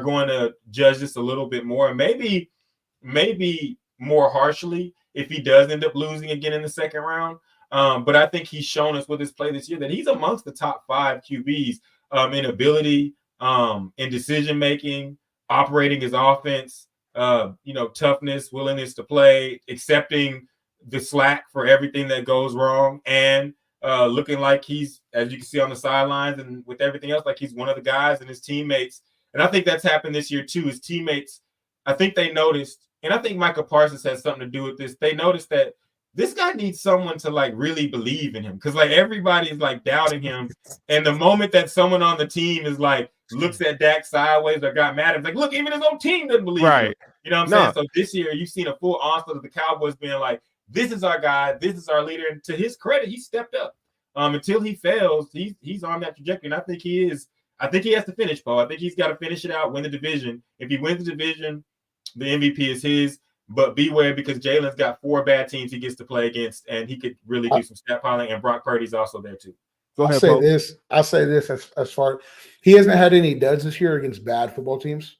going to judge this a little bit more, and maybe more harshly if he does end up losing again in the second round. But I think he's shown us with his play this year that he's amongst the top 5 QBs in ability, in decision making, operating his offense, toughness, willingness to play, accepting the slack for everything that goes wrong, and looking like he's, as you can see on the sidelines and with everything else, like he's one of the guys, and his teammates. And I think that's happened this year too. His teammates, I think they noticed, and I think Micah Parsons has something to do with this. They noticed that this guy needs someone to like really believe in him, because like everybody is like doubting him. And the moment that someone on the team is like looks at Dak sideways or got mad, it's like, look, even his own team doesn't believe him. You know what I'm saying? So this year you've seen a full onslaught of the Cowboys being like, this is our guy, this is our leader. And to his credit, he stepped up. Until he fails, he's on that trajectory. And I think he is. I think he has to finish, Paul. I think he's got to finish it out, win the division. If he wins the division, the MVP is his. But beware, because Jalen's got 4 bad teams he gets to play against, and he could really do some stat piling. And Brock Purdy's also there too. Go ahead, I'll say this as far, he hasn't had any duds this year against bad football teams,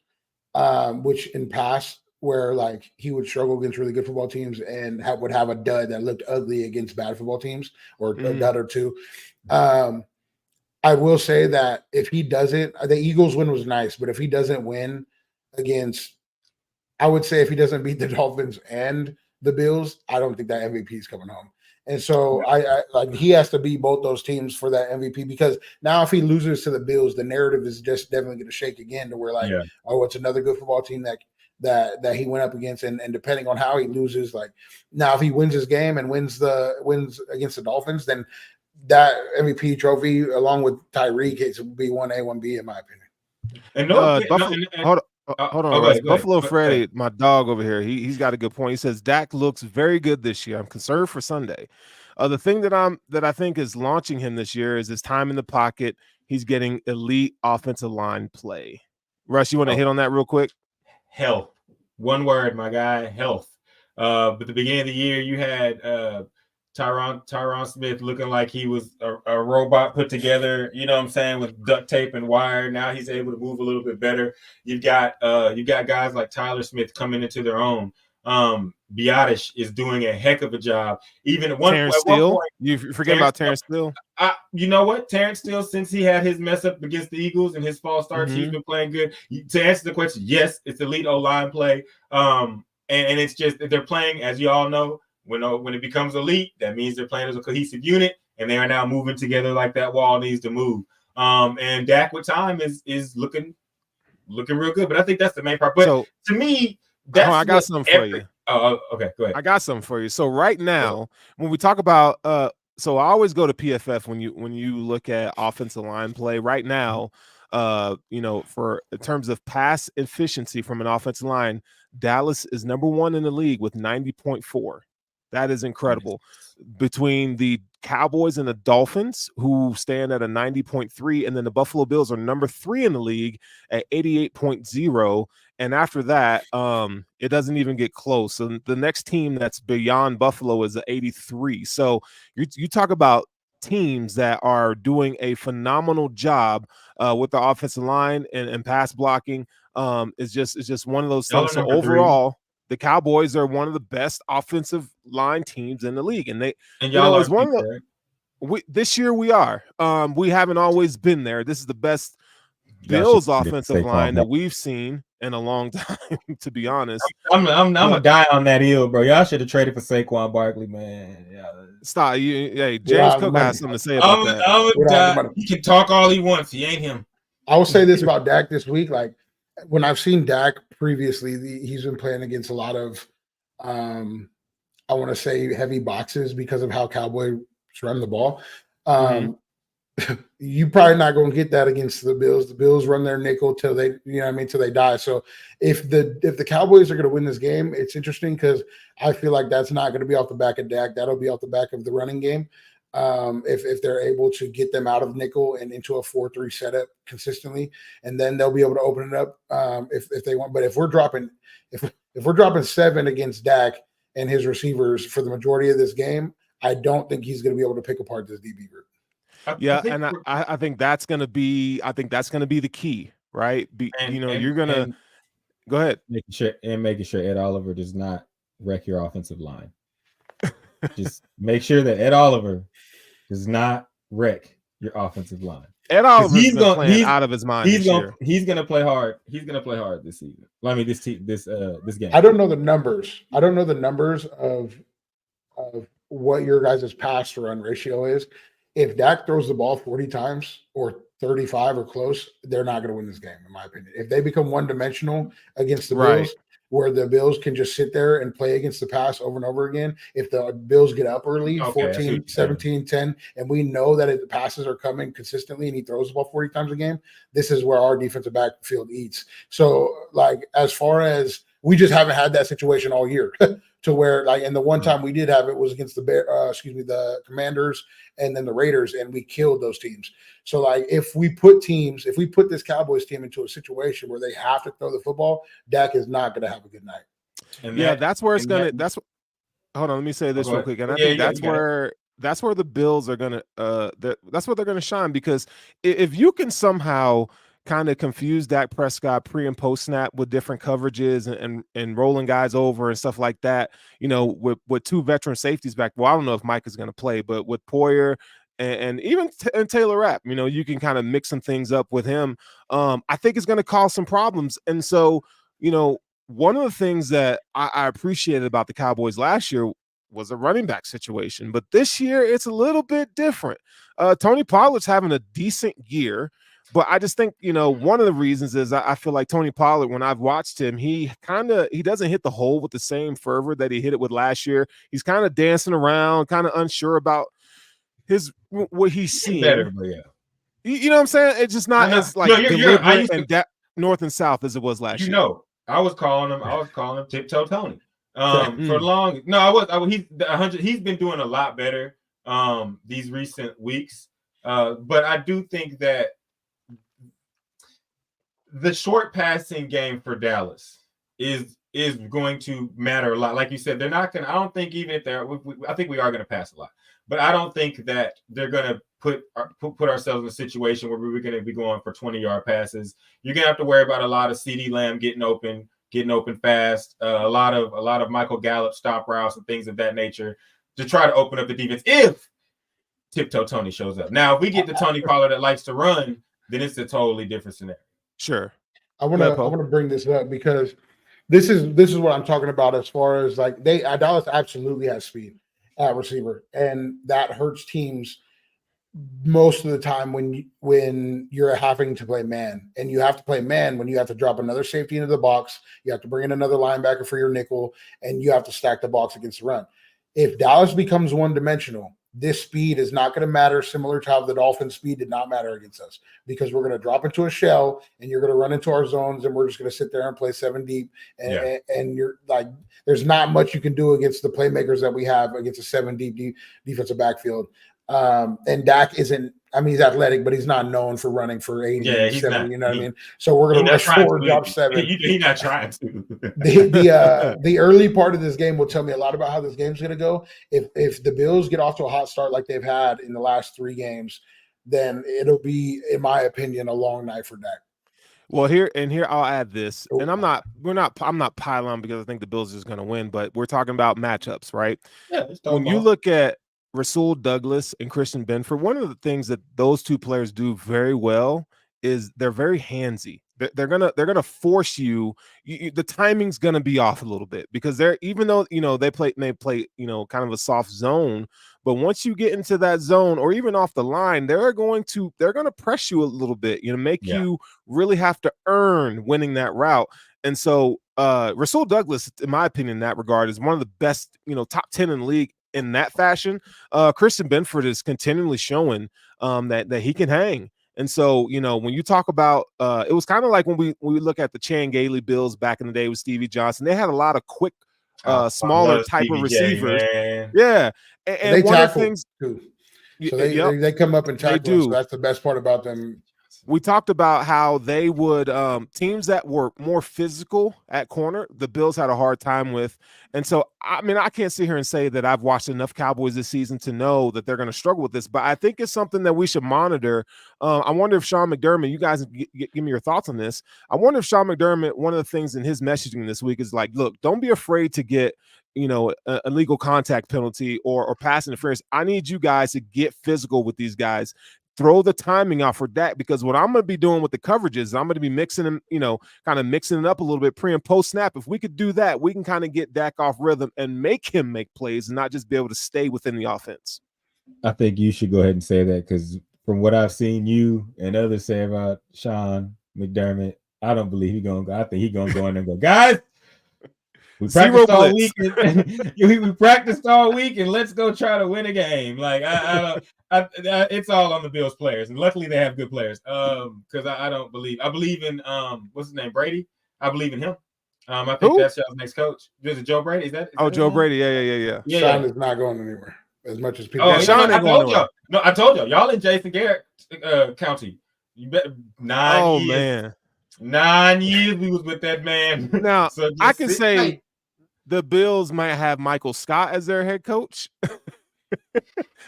which in past where like he would struggle against really good football teams and would have a dud that looked ugly against bad football teams, or a dud or two. I will say that if he doesn't, the Eagles win was nice, but if he doesn't win against, I would say if he doesn't beat the Dolphins and the Bills, I don't think that MVP is coming home. And so I like he has to beat both those teams for that MVP, because now if he loses to the Bills, the narrative is just definitely going to shake again to where like, oh, it's another good football team that he went up against, and depending on how he loses, like now if he wins his game and wins against the Dolphins, then that MVP trophy along with Tyreek it will be 1A, 1B in my opinion. And hold on, Russ. Buffalo Freddy, my dog over here, he's got a good point. He says Dak looks very good this year. I'm concerned for Sunday. The thing that I think is launching him this year is his time in the pocket. He's getting elite offensive line play. Russ, you want to hit on that real quick? Health. One word, my guy, health. But the beginning of the year, you had Tyron Smith looking like he was a robot put together, you know what I'm saying, with duct tape and wire. Now he's able to move a little bit better. You've got guys like Tyler Smith coming into their own. Biotish is doing a heck of a job. Even at one point, you forget about Terrence Steele. You know what? Terrence Steele, since he had his mess up against the Eagles and his false starts, he's been playing good. To answer the question, yes, it's elite O-line play. And it's just they're playing, as you all know, when it becomes elite, that means they're playing as a cohesive unit, and they are now moving together like that wall needs to move. And Dak with time is looking real good. But I think that's the main part. But to me, I got something for you. Oh, okay, go ahead. I got something for you. So right now, when we talk about so I always go to PFF when you look at offensive line play. Right now, for in terms of pass efficiency from an offensive line, Dallas is number 1 in the league with 90.4. That is incredible. Between the Cowboys and the Dolphins, who stand at a 90.3, and then the Buffalo Bills are number 3 in the league at 88.0. And after that, it doesn't even get close. So the next team that's beyond Buffalo is 83. So you talk about teams that are doing a phenomenal job with the offensive line and pass blocking. It's just one of those things. So overall, the Cowboys are one of the best offensive line teams in the league, and y'all are one of the. This year we are. We haven't always been there. This is the best Bills offensive line that we've seen in a long time, to be honest. I'm gonna die on that hill, bro. Y'all should have traded for Saquon Barkley, man. Yeah. Stop. James Cook has something to say about that. He can talk all he wants. He ain't him. I will say this about Dak this week. Like when I've seen Dak previously, he's been playing against a lot of, I want to say heavy boxes because of how Cowboys run the ball. You probably not going to get that against the Bills. The Bills run their nickel till they, till they die. So if the Cowboys are going to win this game, it's interesting because I feel like that's not going to be off the back of Dak. That'll be off the back of the running game. If they're able to get them out of nickel and into a 4-3 setup consistently, and then they'll be able to open it up if they want. But if we're dropping 7 against Dak and his receivers for the majority of this game, I don't think he's going to be able to pick apart this DB group. I think that's going to be the key, right? You're going to go ahead. Making sure Ed Oliver does not wreck your offensive line. Just make sure that Ed Oliver does not wreck your offensive line. Ed Oliver's been playing out of his mind this year. He's going to play hard. He's going to play hard this season. I mean, this game. I don't know the numbers. I don't know the numbers of what your guys' pass to run ratio is. If Dak throws the ball 40 times or 35 or close, they're not going to win this game, in my opinion. If they become one-dimensional against the Bills, where the Bills can just sit there and play against the pass over and over again, if the Bills get up early, 14, 17, 10, and we know that the passes are coming consistently and he throws the ball 40 times a game, this is where our defensive backfield eats. So, as far as we just haven't had that situation all year to where, and the one time we did have it was against the Commanders and then the Raiders, and we killed those teams. So, if we put this Cowboys team into a situation where they have to throw the football, Dak is not going to have a good night. That's where it's going to – hold on, let me say this real quick. And I think that's where the Bills are going to that's where they're going to shine, because if you can somehow – kind of confuse Dak Prescott pre and post snap with different coverages and rolling guys over and stuff like that, with 2 veteran safeties back. Well, I don't know if Mike is going to play, but with Poyer and even Taylor Rapp, you can kind of mix some things up with him. I think it's going to cause some problems. And so, one of the things that I appreciated about the Cowboys last year was a running back situation, but this year it's a little bit different. Tony Pollard's having a decent year. But I just think, one of the reasons is I feel like Tony Pollard, when I've watched him, he doesn't hit the hole with the same fervor that he hit it with last year. He's kind of dancing around, kind of unsure about what he's seeing. Better, but yeah. You know what I'm saying? It's just not as deliberate and north and south as it was last year. I was calling him Tiptoe Tony. For long. No, he's been doing a lot better these recent weeks. But I do think that the short passing game for Dallas is going to matter a lot. Like you said, they're not going to – I don't think even if they're – I think we are going to pass a lot. But I don't think that they're going to put ourselves in a situation where we're going to be going for 20-yard passes. You're going to have to worry about a lot of CeeDee Lamb getting open fast, a lot of Michael Gallup stop routes and things of that nature to try to open up the defense if Tiptoe Tony shows up. Now, if we get the Tony Pollard that likes to run, then it's a totally different scenario. Sure. I want to bring this up because this is what I'm talking about as far as Dallas absolutely has speed at receiver, and that hurts teams most of the time when you're having to play man, and you have to play man when you have to drop another safety into the box, you have to bring in another linebacker for your nickel, and you have to stack the box against the run. If Dallas becomes one-dimensional, this speed is not going to matter, similar to how the Dolphins' speed did not matter against us, because we're going to drop into a shell and you're going to run into our zones and we're just going to sit there and play 7 deep. And you're there's not much you can do against the playmakers that we have against a 7 deep defensive backfield. And Dak isn't, he's athletic, but he's not known for running for 80, 70, you know what I mean? So we're going to rush 4, drop 7. He's not trying to. The early part of this game will tell me a lot about how this game's going to go. If the Bills get off to a hot start like they've had in the last 3 games, then it'll be, in my opinion, a long night for Dak. Well, here I'll add this, and I'm not piling on because I think the Bills is going to win, but we're talking about matchups, right? Yeah. When you look at Rasul Douglas and Christian Benford, one of the things that those 2 players do very well is they're very handsy. They're gonna force you. The timing's gonna be off a little bit because even though they play kind of a soft zone, but once you get into that zone or even off the line, they're gonna press you a little bit. Make you really have to earn winning that route. And so Rasul Douglas, in my opinion, in that regard, is one of the best, top 10 in the league in that fashion. Christian Benford is continually showing that he can hang. And so, you know, when you talk about it was kind of like when we look at the Chan Gailey Bills back in the day with Stevie Johnson, they had a lot of quick, smaller type of receivers. Yeah. And they one of the tackle things too. y- So yep, they come up and they tackle. So do. that's the best part about them. We talked about how they would teams that were more physical at corner, the Bills had a hard time with. And so, I mean, I can't sit here and say that I've watched enough Cowboys this season to know that they're going to struggle with this, but I think it's something that we should monitor. I wonder if Sean McDermott, you guys give me your thoughts on this. I wonder if Sean McDermott, one of the things in his messaging this week is like, look, don't be afraid to get, you know, a illegal contact penalty or pass interference. I need you guys to get physical with these guys. Throw the timing out for Dak, because what I'm going to be doing with the coverages, I'm going to be mixing them, you know, kind of mixing it up a little bit pre and post snap. If we could do that, we can kind of get Dak off rhythm and make him make plays and not just be able to stay within the offense. I think you should go ahead and say that, because from what I've seen you and others say about Sean McDermott, I don't believe he's going to go. I think he's going to go in there and go, guys, we practiced all week. We practiced all week, and let's go try to win a game. Like it's all on the Bills players, and luckily they have good players. Because I don't believe. I believe in what's his name, Brady. I believe in him. I think that's y'all's next coach. Is it Joe Brady? Is that Joe Brady? Yeah. Sean is not going anywhere as much as people. Oh, Sean ain't going nowhere. No, I told y'all in Jason Garrett County. You bet 9 years. Man, 9 years we was with that man. Now So I can say. tight. The Bills might have Michael Scott as their head coach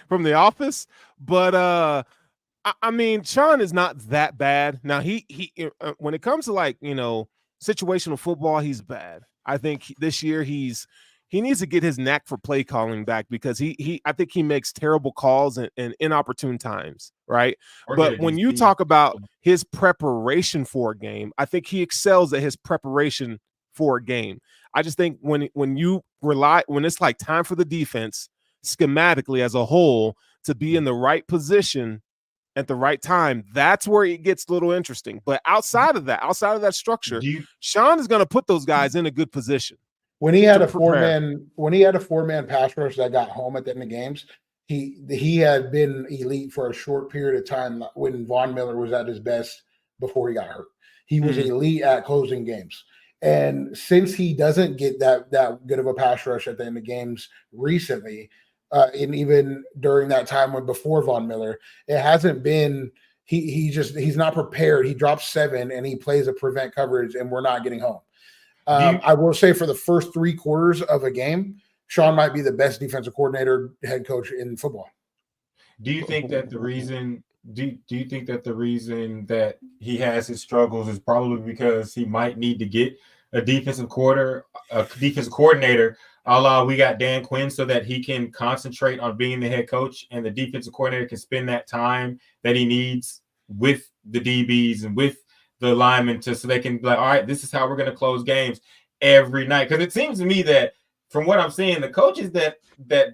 from The Office, but I mean, Sean is not that bad. Now he when it comes to, like, you know, situational football, he's bad. I think this year he needs to get his knack for play calling back, because I think he makes terrible calls in inopportune times, right? But when you talk about his preparation for a game, I think he excels at his preparation for a game. I just think when it's like time for the defense schematically as a whole to be in the right position at the right time, that's where it gets a little interesting. But outside of that structure, Sean is going to put those guys in a good position. When he had a four-man pass rush that got home at the end of games, he had been elite for a short period of time when Von Miller was at his best before he got hurt. He was elite at closing games. And since he doesn't get that good of a pass rush at the end of games recently, and even during that time when before Von Miller, it hasn't been he's not prepared. He drops 7 and he plays a prevent coverage, and we're not getting home. I will say for the first 3 quarters of a game, Sean might be the best defensive coordinator, head coach in football. Do you think that the reason? Do you think that the reason that he has his struggles is probably because he might need to get a defensive coordinator, a la we got Dan Quinn, so that he can concentrate on being the head coach, and the defensive coordinator can spend that time that he needs with the DBs and with the linemen so they can be like, all right, this is how we're going to close games every night. Because it seems to me that from what I'm seeing, the coaches that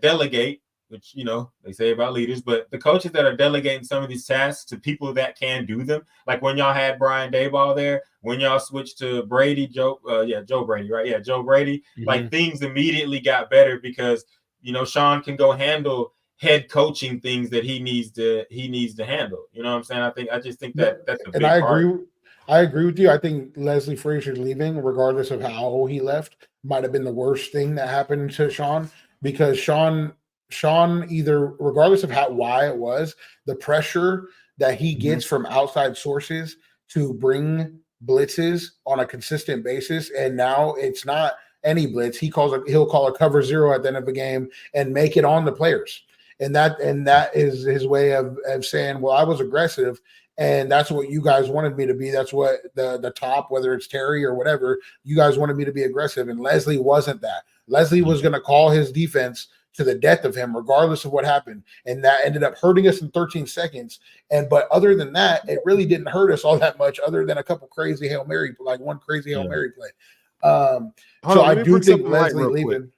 delegate, which, you know, they say about leaders, but the coaches that are delegating some of these tasks to people that can do them, like when y'all had Brian Daboll there, when y'all switched to Brady, Joe Brady, right? Yeah, Joe Brady, like things immediately got better because, you know, Sean can go handle head coaching things that he needs to handle. You know what I'm saying? I just think that's a big part. I agree with you. I think Leslie Frazier leaving, regardless of how he left, might have been the worst thing that happened to Sean, because Sean either, regardless of why it was, the pressure that he gets from outside sources to bring blitzes on a consistent basis, and now it's not any blitz. He'll call a cover 0 at the end of the game and make it on the players. And that is his way of saying, well, I was aggressive, and that's what you guys wanted me to be. That's what the top, whether it's Terry or whatever, you guys wanted me to be aggressive. And Leslie wasn't that. Leslie was going to call his defense to the death of him, regardless of what happened. And that ended up hurting us in 13 seconds. But other than that, it really didn't hurt us all that much, other than a couple crazy Hail Mary, like one crazy Hail Mary play. I do think Leslie leaving.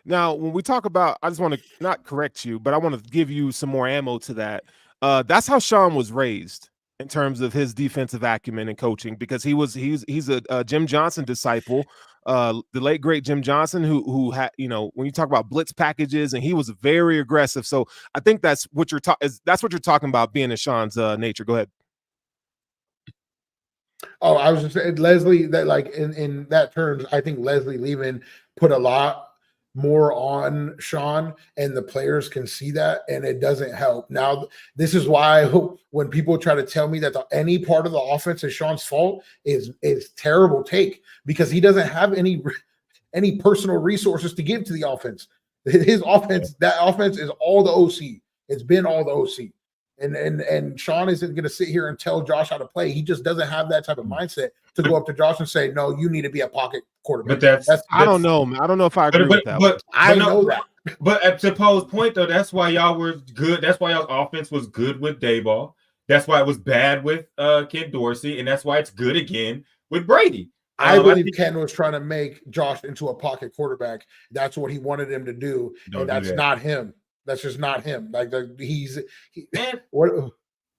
Now, when we talk about, I just want to not correct you, but I want to give you some more ammo to that. That's how Sean was raised. in terms of his defensive acumen and coaching, because he's a Jim Johnson disciple, the late great Jim Johnson, who had, you know, when you talk about blitz packages, and he was very aggressive. So I think that's what you're talking about being in Sean's nature. Go ahead. Oh, I was just saying, Leslie, that like in that terms, I think Leslie Lehman put a lot more on Sean, and the players can see that, and it doesn't help. Now, this is why when people try to tell me that any part of the offense is Sean's fault is terrible take, because he doesn't have any personal resources to give to the offense. His offense, that offense is all the OC. It's been all the OC. And Sean isn't going to sit here and tell Josh how to play. He just doesn't have that type of mindset to go up to Josh and say, "No, you need to be a pocket quarterback." But I don't know, man. I don't know if I agree with that. But I know that. But to Poe's point, though, that's why y'all were good. That's why y'all's offense was good with Daboll. That's why it was bad with Ken Dorsey, and that's why it's good again with Brady. I believe Ken was trying to make Josh into a pocket quarterback. That's what he wanted him to do, and that's not him. That's just not him. Like what?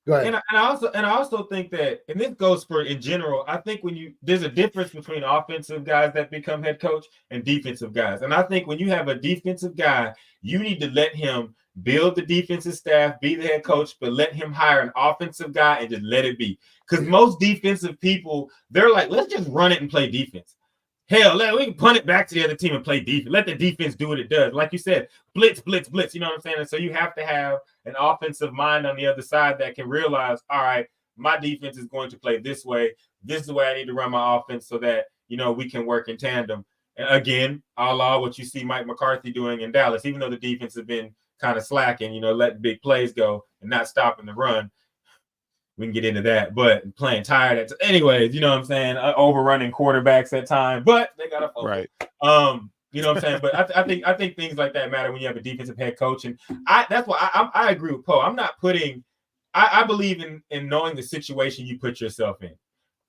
Go ahead. And I also think that, and this goes for in general, I think there's a difference between offensive guys that become head coach and defensive guys. And I think when you have a defensive guy, you need to let him build the defensive staff, be the head coach, but let him hire an offensive guy and just let it be. Because most defensive people, they're like, let's just run it and play defense. Hell, we can punt it back to the other team and play defense. Let the defense do what it does. Like you said, blitz, blitz, blitz. You know what I'm saying? And so you have to have an offensive mind on the other side that can realize, all right, my defense is going to play this way. This is the way I need to run my offense so that, you know, we can work in tandem. And again, a la what you see Mike McCarthy doing in Dallas, even though the defense has been kind of slacking, you know, letting big plays go and not stopping the run. We can get into that, but playing tired. Anyways, you know what I'm saying? Overrunning quarterbacks at times, but they got to focus. Right. You know what I'm saying? But I think things like that matter when you have a defensive head coach, and that's why I agree with Poe. I'm not putting. I believe in knowing the situation you put yourself in.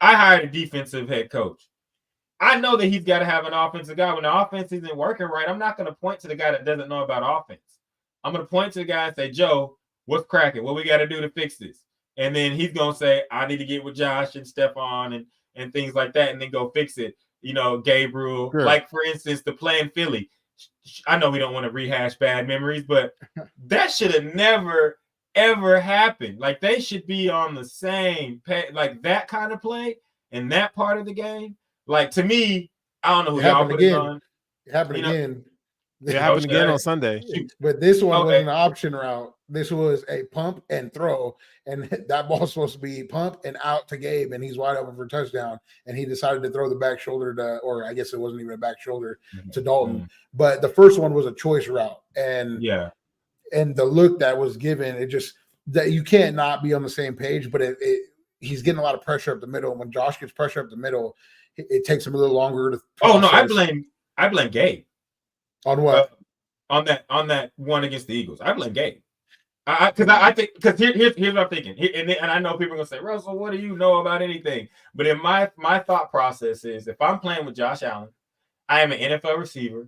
I hired a defensive head coach. I know that he's got to have an offensive guy. When the offense isn't working right, I'm not going to point to the guy that doesn't know about offense. I'm going to point to the guy and say, Joe, what's cracking? What we got to do to fix this? And then he's going to say, I need to get with Josh and Stephon and things like that, and then go fix it. You know, Gabriel, sure. Like, for instance, the play in Philly. I know we don't want to rehash bad memories, but that should have never, ever happened. Like, they should be on the same page. Like, that kind of play and that part of the game. Like, to me, I don't know who y'all put it on. It happened again. It happened again on Sunday. But this one wasn't an option route. This was a pump and throw, and that ball's supposed to be pump and out to Gabe, and he's wide open for a touchdown. And he decided to throw the back shoulder or I guess it wasn't even a back shoulder to Dalton. Mm-hmm. But the first one was a choice route, and the look that was given, it just that you can't not be on the same page. But he's getting a lot of pressure up the middle, and when Josh gets pressure up the middle, it takes him a little longer to. I blame Gabe. On what? On that one against the Eagles. I blame Gabe. I think here's what I'm thinking. And I know people are gonna say, Russell, what do you know about anything? But in my thought process is, if I'm playing with Josh Allen, I am an NFL receiver.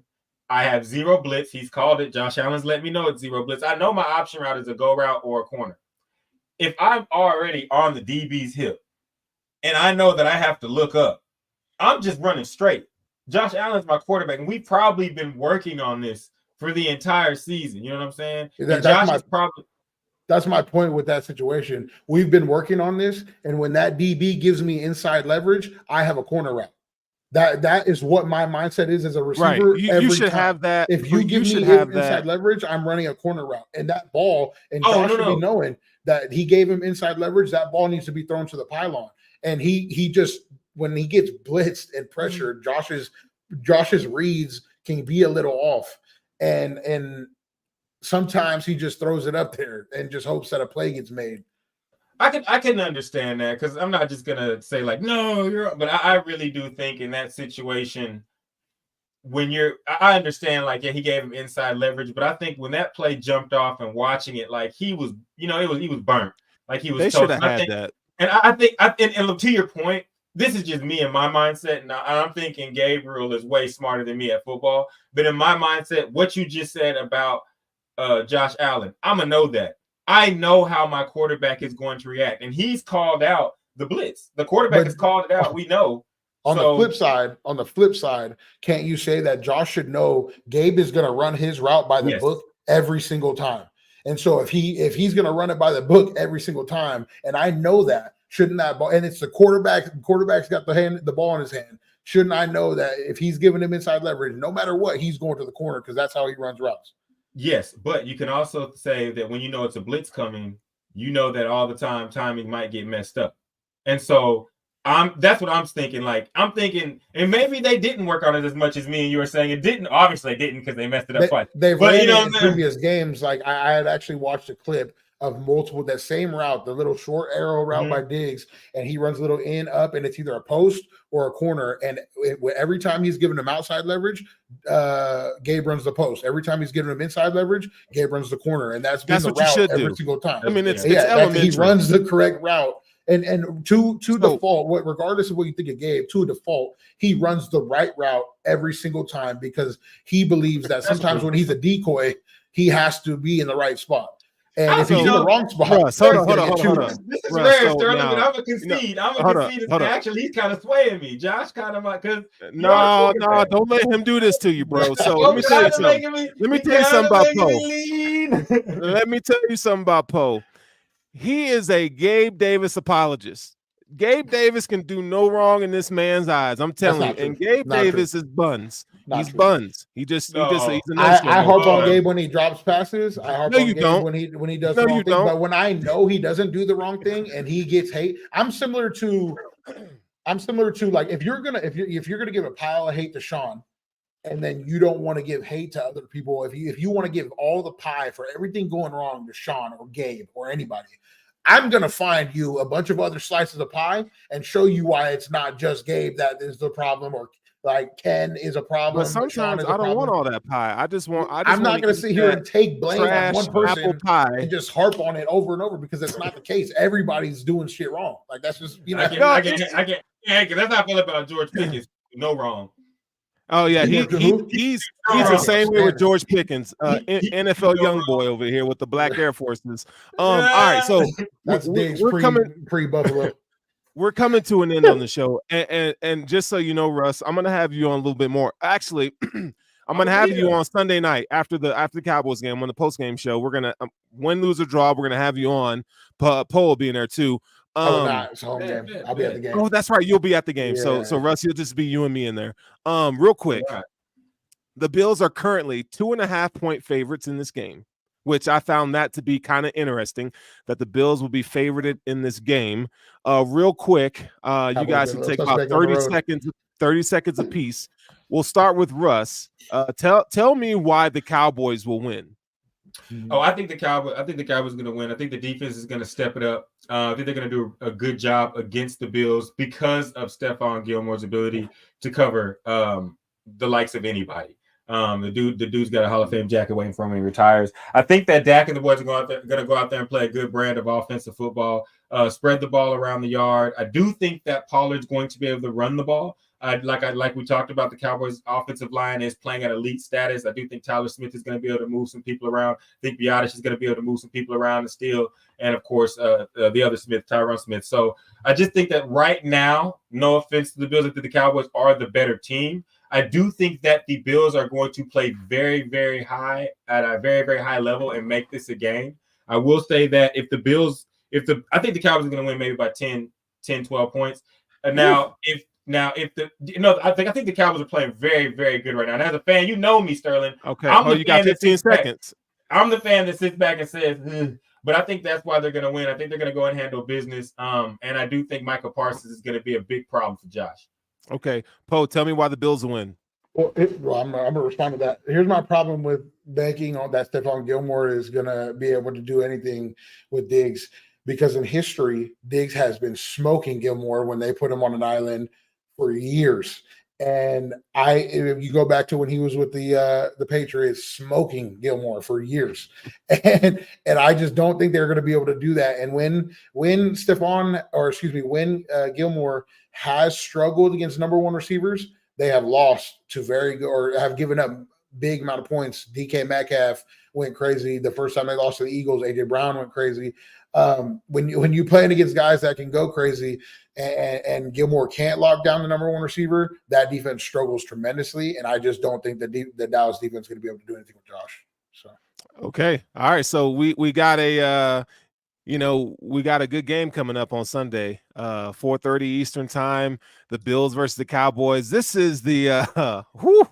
I have zero blitz. He's called it. Josh Allen's let me know it's zero blitz. I know my option route is a go route or a corner. If I'm already on the DB's hip and I know that I have to look up, I'm just running straight. Josh Allen's my quarterback, and we've probably been working on this for the entire season. You know what I'm saying? That's my point with that situation. We've been working on this, and when that DB gives me inside leverage, I have a corner route. That is what my mindset is as a receiver. Right. You should have that. If you give me inside leverage, I'm running a corner route. And that ball, and Josh should be knowing that he gave him inside leverage, that ball needs to be thrown to the pylon. And he just, when he gets blitzed and pressured, Josh's reads can be a little off. And sometimes he just throws it up there and just hopes that a play gets made. I can understand that, because I'm not just gonna say like, no, but I really do think in that situation, I understand, like, he gave him inside leverage, but I think when that play jumped off and watching it, like, he was, he was burnt, like he was. They should have had that. And I think, and to your point, this is just me and my mindset. And I'm thinking Gabriel is way smarter than me at football. But in my mindset, what you just said about Josh Allen, I'm going to know that. I know how my quarterback is going to react, and he's called out the blitz. The quarterback has called it out. We know. On the flip side, can't you say that Josh should know Gabe is going to run his route by the book every single time? And so if he's going to run it by the book every single time, and I know that, shouldn't that ball, and it's the quarterback's got the ball in his hand. Shouldn't I know that if he's giving him inside leverage, no matter what, he's going to the corner because that's how he runs routes? Yes, but you can also say that when you know it's a blitz coming, you know that all the time timing might get messed up. And so that's what I'm thinking. Like, I'm thinking, and maybe they didn't work on it as much as me and you were saying. It didn't. Obviously, they didn't because they messed it up twice. They've ran it in previous games. Like, I had actually watched a clip of multiple, that same route, the little short arrow route by Diggs, and he runs a little in, up, and it's either a post or a corner. And every time he's giving him outside leverage, Gabe runs the post. Every time he's giving him inside leverage, Gabe runs the corner. And that's what you should do every single time. I mean, it's elementary. He runs the correct route. And to default, regardless of what you think of Gabe, to default, he runs the right route every single time because he believes that sometimes when he's a decoy, he has to be in the right spot. And if he's in the wrong spot, hold on. This is rare, Sterling, but I'm gonna concede. Actually, he's kind of swaying me. Josh kind of because no, don't let him do this to you, bro. So let me tell you something. Let me tell you something about Poe. Let me tell you something about Poe. He is a Gabe Davis apologist. Gabe Davis can do no wrong in this man's eyes. I'm telling you. And Gabe Davis is buns. He's buns. He's a I harp on Gabe when he drops passes. I harp on Gabe when he does the wrong thing. But when I know he doesn't do the wrong thing and he gets hate, I'm similar to like if you're gonna give a pile of hate to Sean, and then you don't want to give hate to other people. If you want to give all the pie for everything going wrong to Sean or Gabe or anybody, I'm going to find you a bunch of other slices of pie and show you why it's not just Gabe that is the problem, or like Ken is a problem. But sometimes I don't want all that pie. I'm not going to sit here and take blame on one person and just harp on it over and over because it's not the case. Everybody's doing shit wrong. Like that's just I can't. That's how I feel about George Pickens. No wrong. Oh yeah, he's the same way with George Pickens, NFL young boy over here with the black Air Forces. All right, so we're coming pre-Buffalo. We're coming to an end on the show, and just so you know, Russ, I'm gonna have you on a little bit more. Actually, I'm gonna have you on Sunday night after the Cowboys game on the post game show. We're gonna win, lose, or draw. We're gonna have you on. Poe will be in there too. It's a home game. I'll be at the game. Oh, that's right. You'll be at the game. Yeah. So Russ, you'll just be you and me in there. Real quick. Right. The Bills are currently 2.5-point favorites in this game, which I found that to be kind of interesting that the Bills will be favorited in this game. Real quick, you guys can take about 30 seconds apiece. We'll start with Russ. Tell me why the Cowboys will win. Oh, I think the Cowboys are going to win. I think the defense is going to step it up. I think they're going to do a good job against the Bills because of Stephon Gilmore's ability to cover the likes of anybody. The dude's got a Hall of Fame jacket waiting for him when he retires. I think that Dak and the boys are going to go out there and play a good brand of offensive football, spread the ball around the yard. I do think that Pollard's going to be able to run the ball. Like we talked about, the Cowboys' offensive line is playing at elite status. I do think Tyler Smith is going to be able to move some people around. I think Biotish is going to be able to move some people around and steal. And, of course, the other Smith, Tyron Smith. So I just think that right now, no offense to the Bills, I think the Cowboys are the better team. I do think that the Bills are going to play very, very high at a very, very high level and make this a game. I will say that I think the Cowboys are going to win maybe by 10, 12 points. I think the Cowboys are playing very, very good right now. And as a fan, you know me, Sterling. Okay. You got 15 seconds. I'm the fan that sits back and says, but I think that's why they're going to win. I think they're going to go and handle business. And I do think Michael Parsons is going to be a big problem for Josh. Okay. Poe, tell me why the Bills will win. Well, I'm going to respond to that. Here's my problem with banking on that Stephon Gilmore is going to be able to do anything with Diggs, because in history, Diggs has been smoking Gilmore when they put him on an island for years. And if you go back to when he was with the Patriots, smoking Gilmore for years, and I just don't think they're going to be able to do that. And when Gilmore has struggled against number one receivers, they have lost to very good, or have given up big amount of points. DK Metcalf went crazy. The first time they lost to the Eagles, AJ Brown went crazy. When you playing against guys that can go crazy and Gilmore can't lock down the number one receiver, that defense struggles tremendously. And I just don't think that the Dallas defense is going to be able to do anything with Josh. So okay, all right. So we got a we got a good game coming up on Sunday, 4:30 Eastern time. The Bills versus the Cowboys. This is the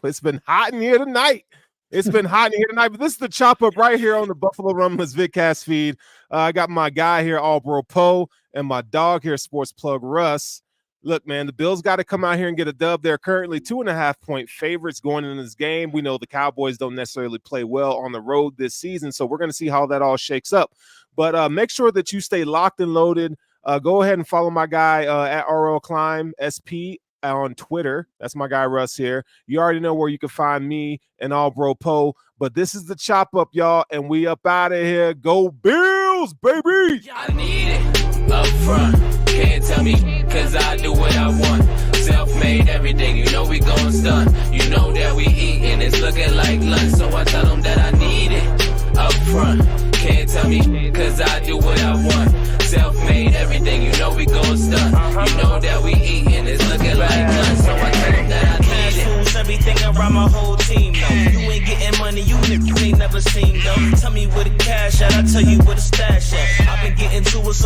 it's been hot in here tonight. It's been hot in here tonight, but this is the chop up right here on the Buffalo Rumblings Vidcast feed. I got my guy here, All Bro Poe, and my dog here, Sports Plug Russ. Look, man, the Bills got to come out here and get a dub. They're currently 2.5-point favorites going into this game. We know the Cowboys don't necessarily play well on the road this season, so we're going to see how that all shakes up. But make sure that you stay locked and loaded. Go ahead and follow my guy at RL Climb SP on Twitter. That's my guy Russ here. You already know where you can find me and All Bro Poe. But this is the chop up, y'all, and we up out of here. Go Bills, baby! I need it up front. Can't tell me, cause I do what I want. Self-made everything, you know we gon' stun. You know that we eatin', it's looking like lunch. So I tell them that I need it up front. Can't tell me, cause I do what I want. Self-made everything, you know we gon' stun.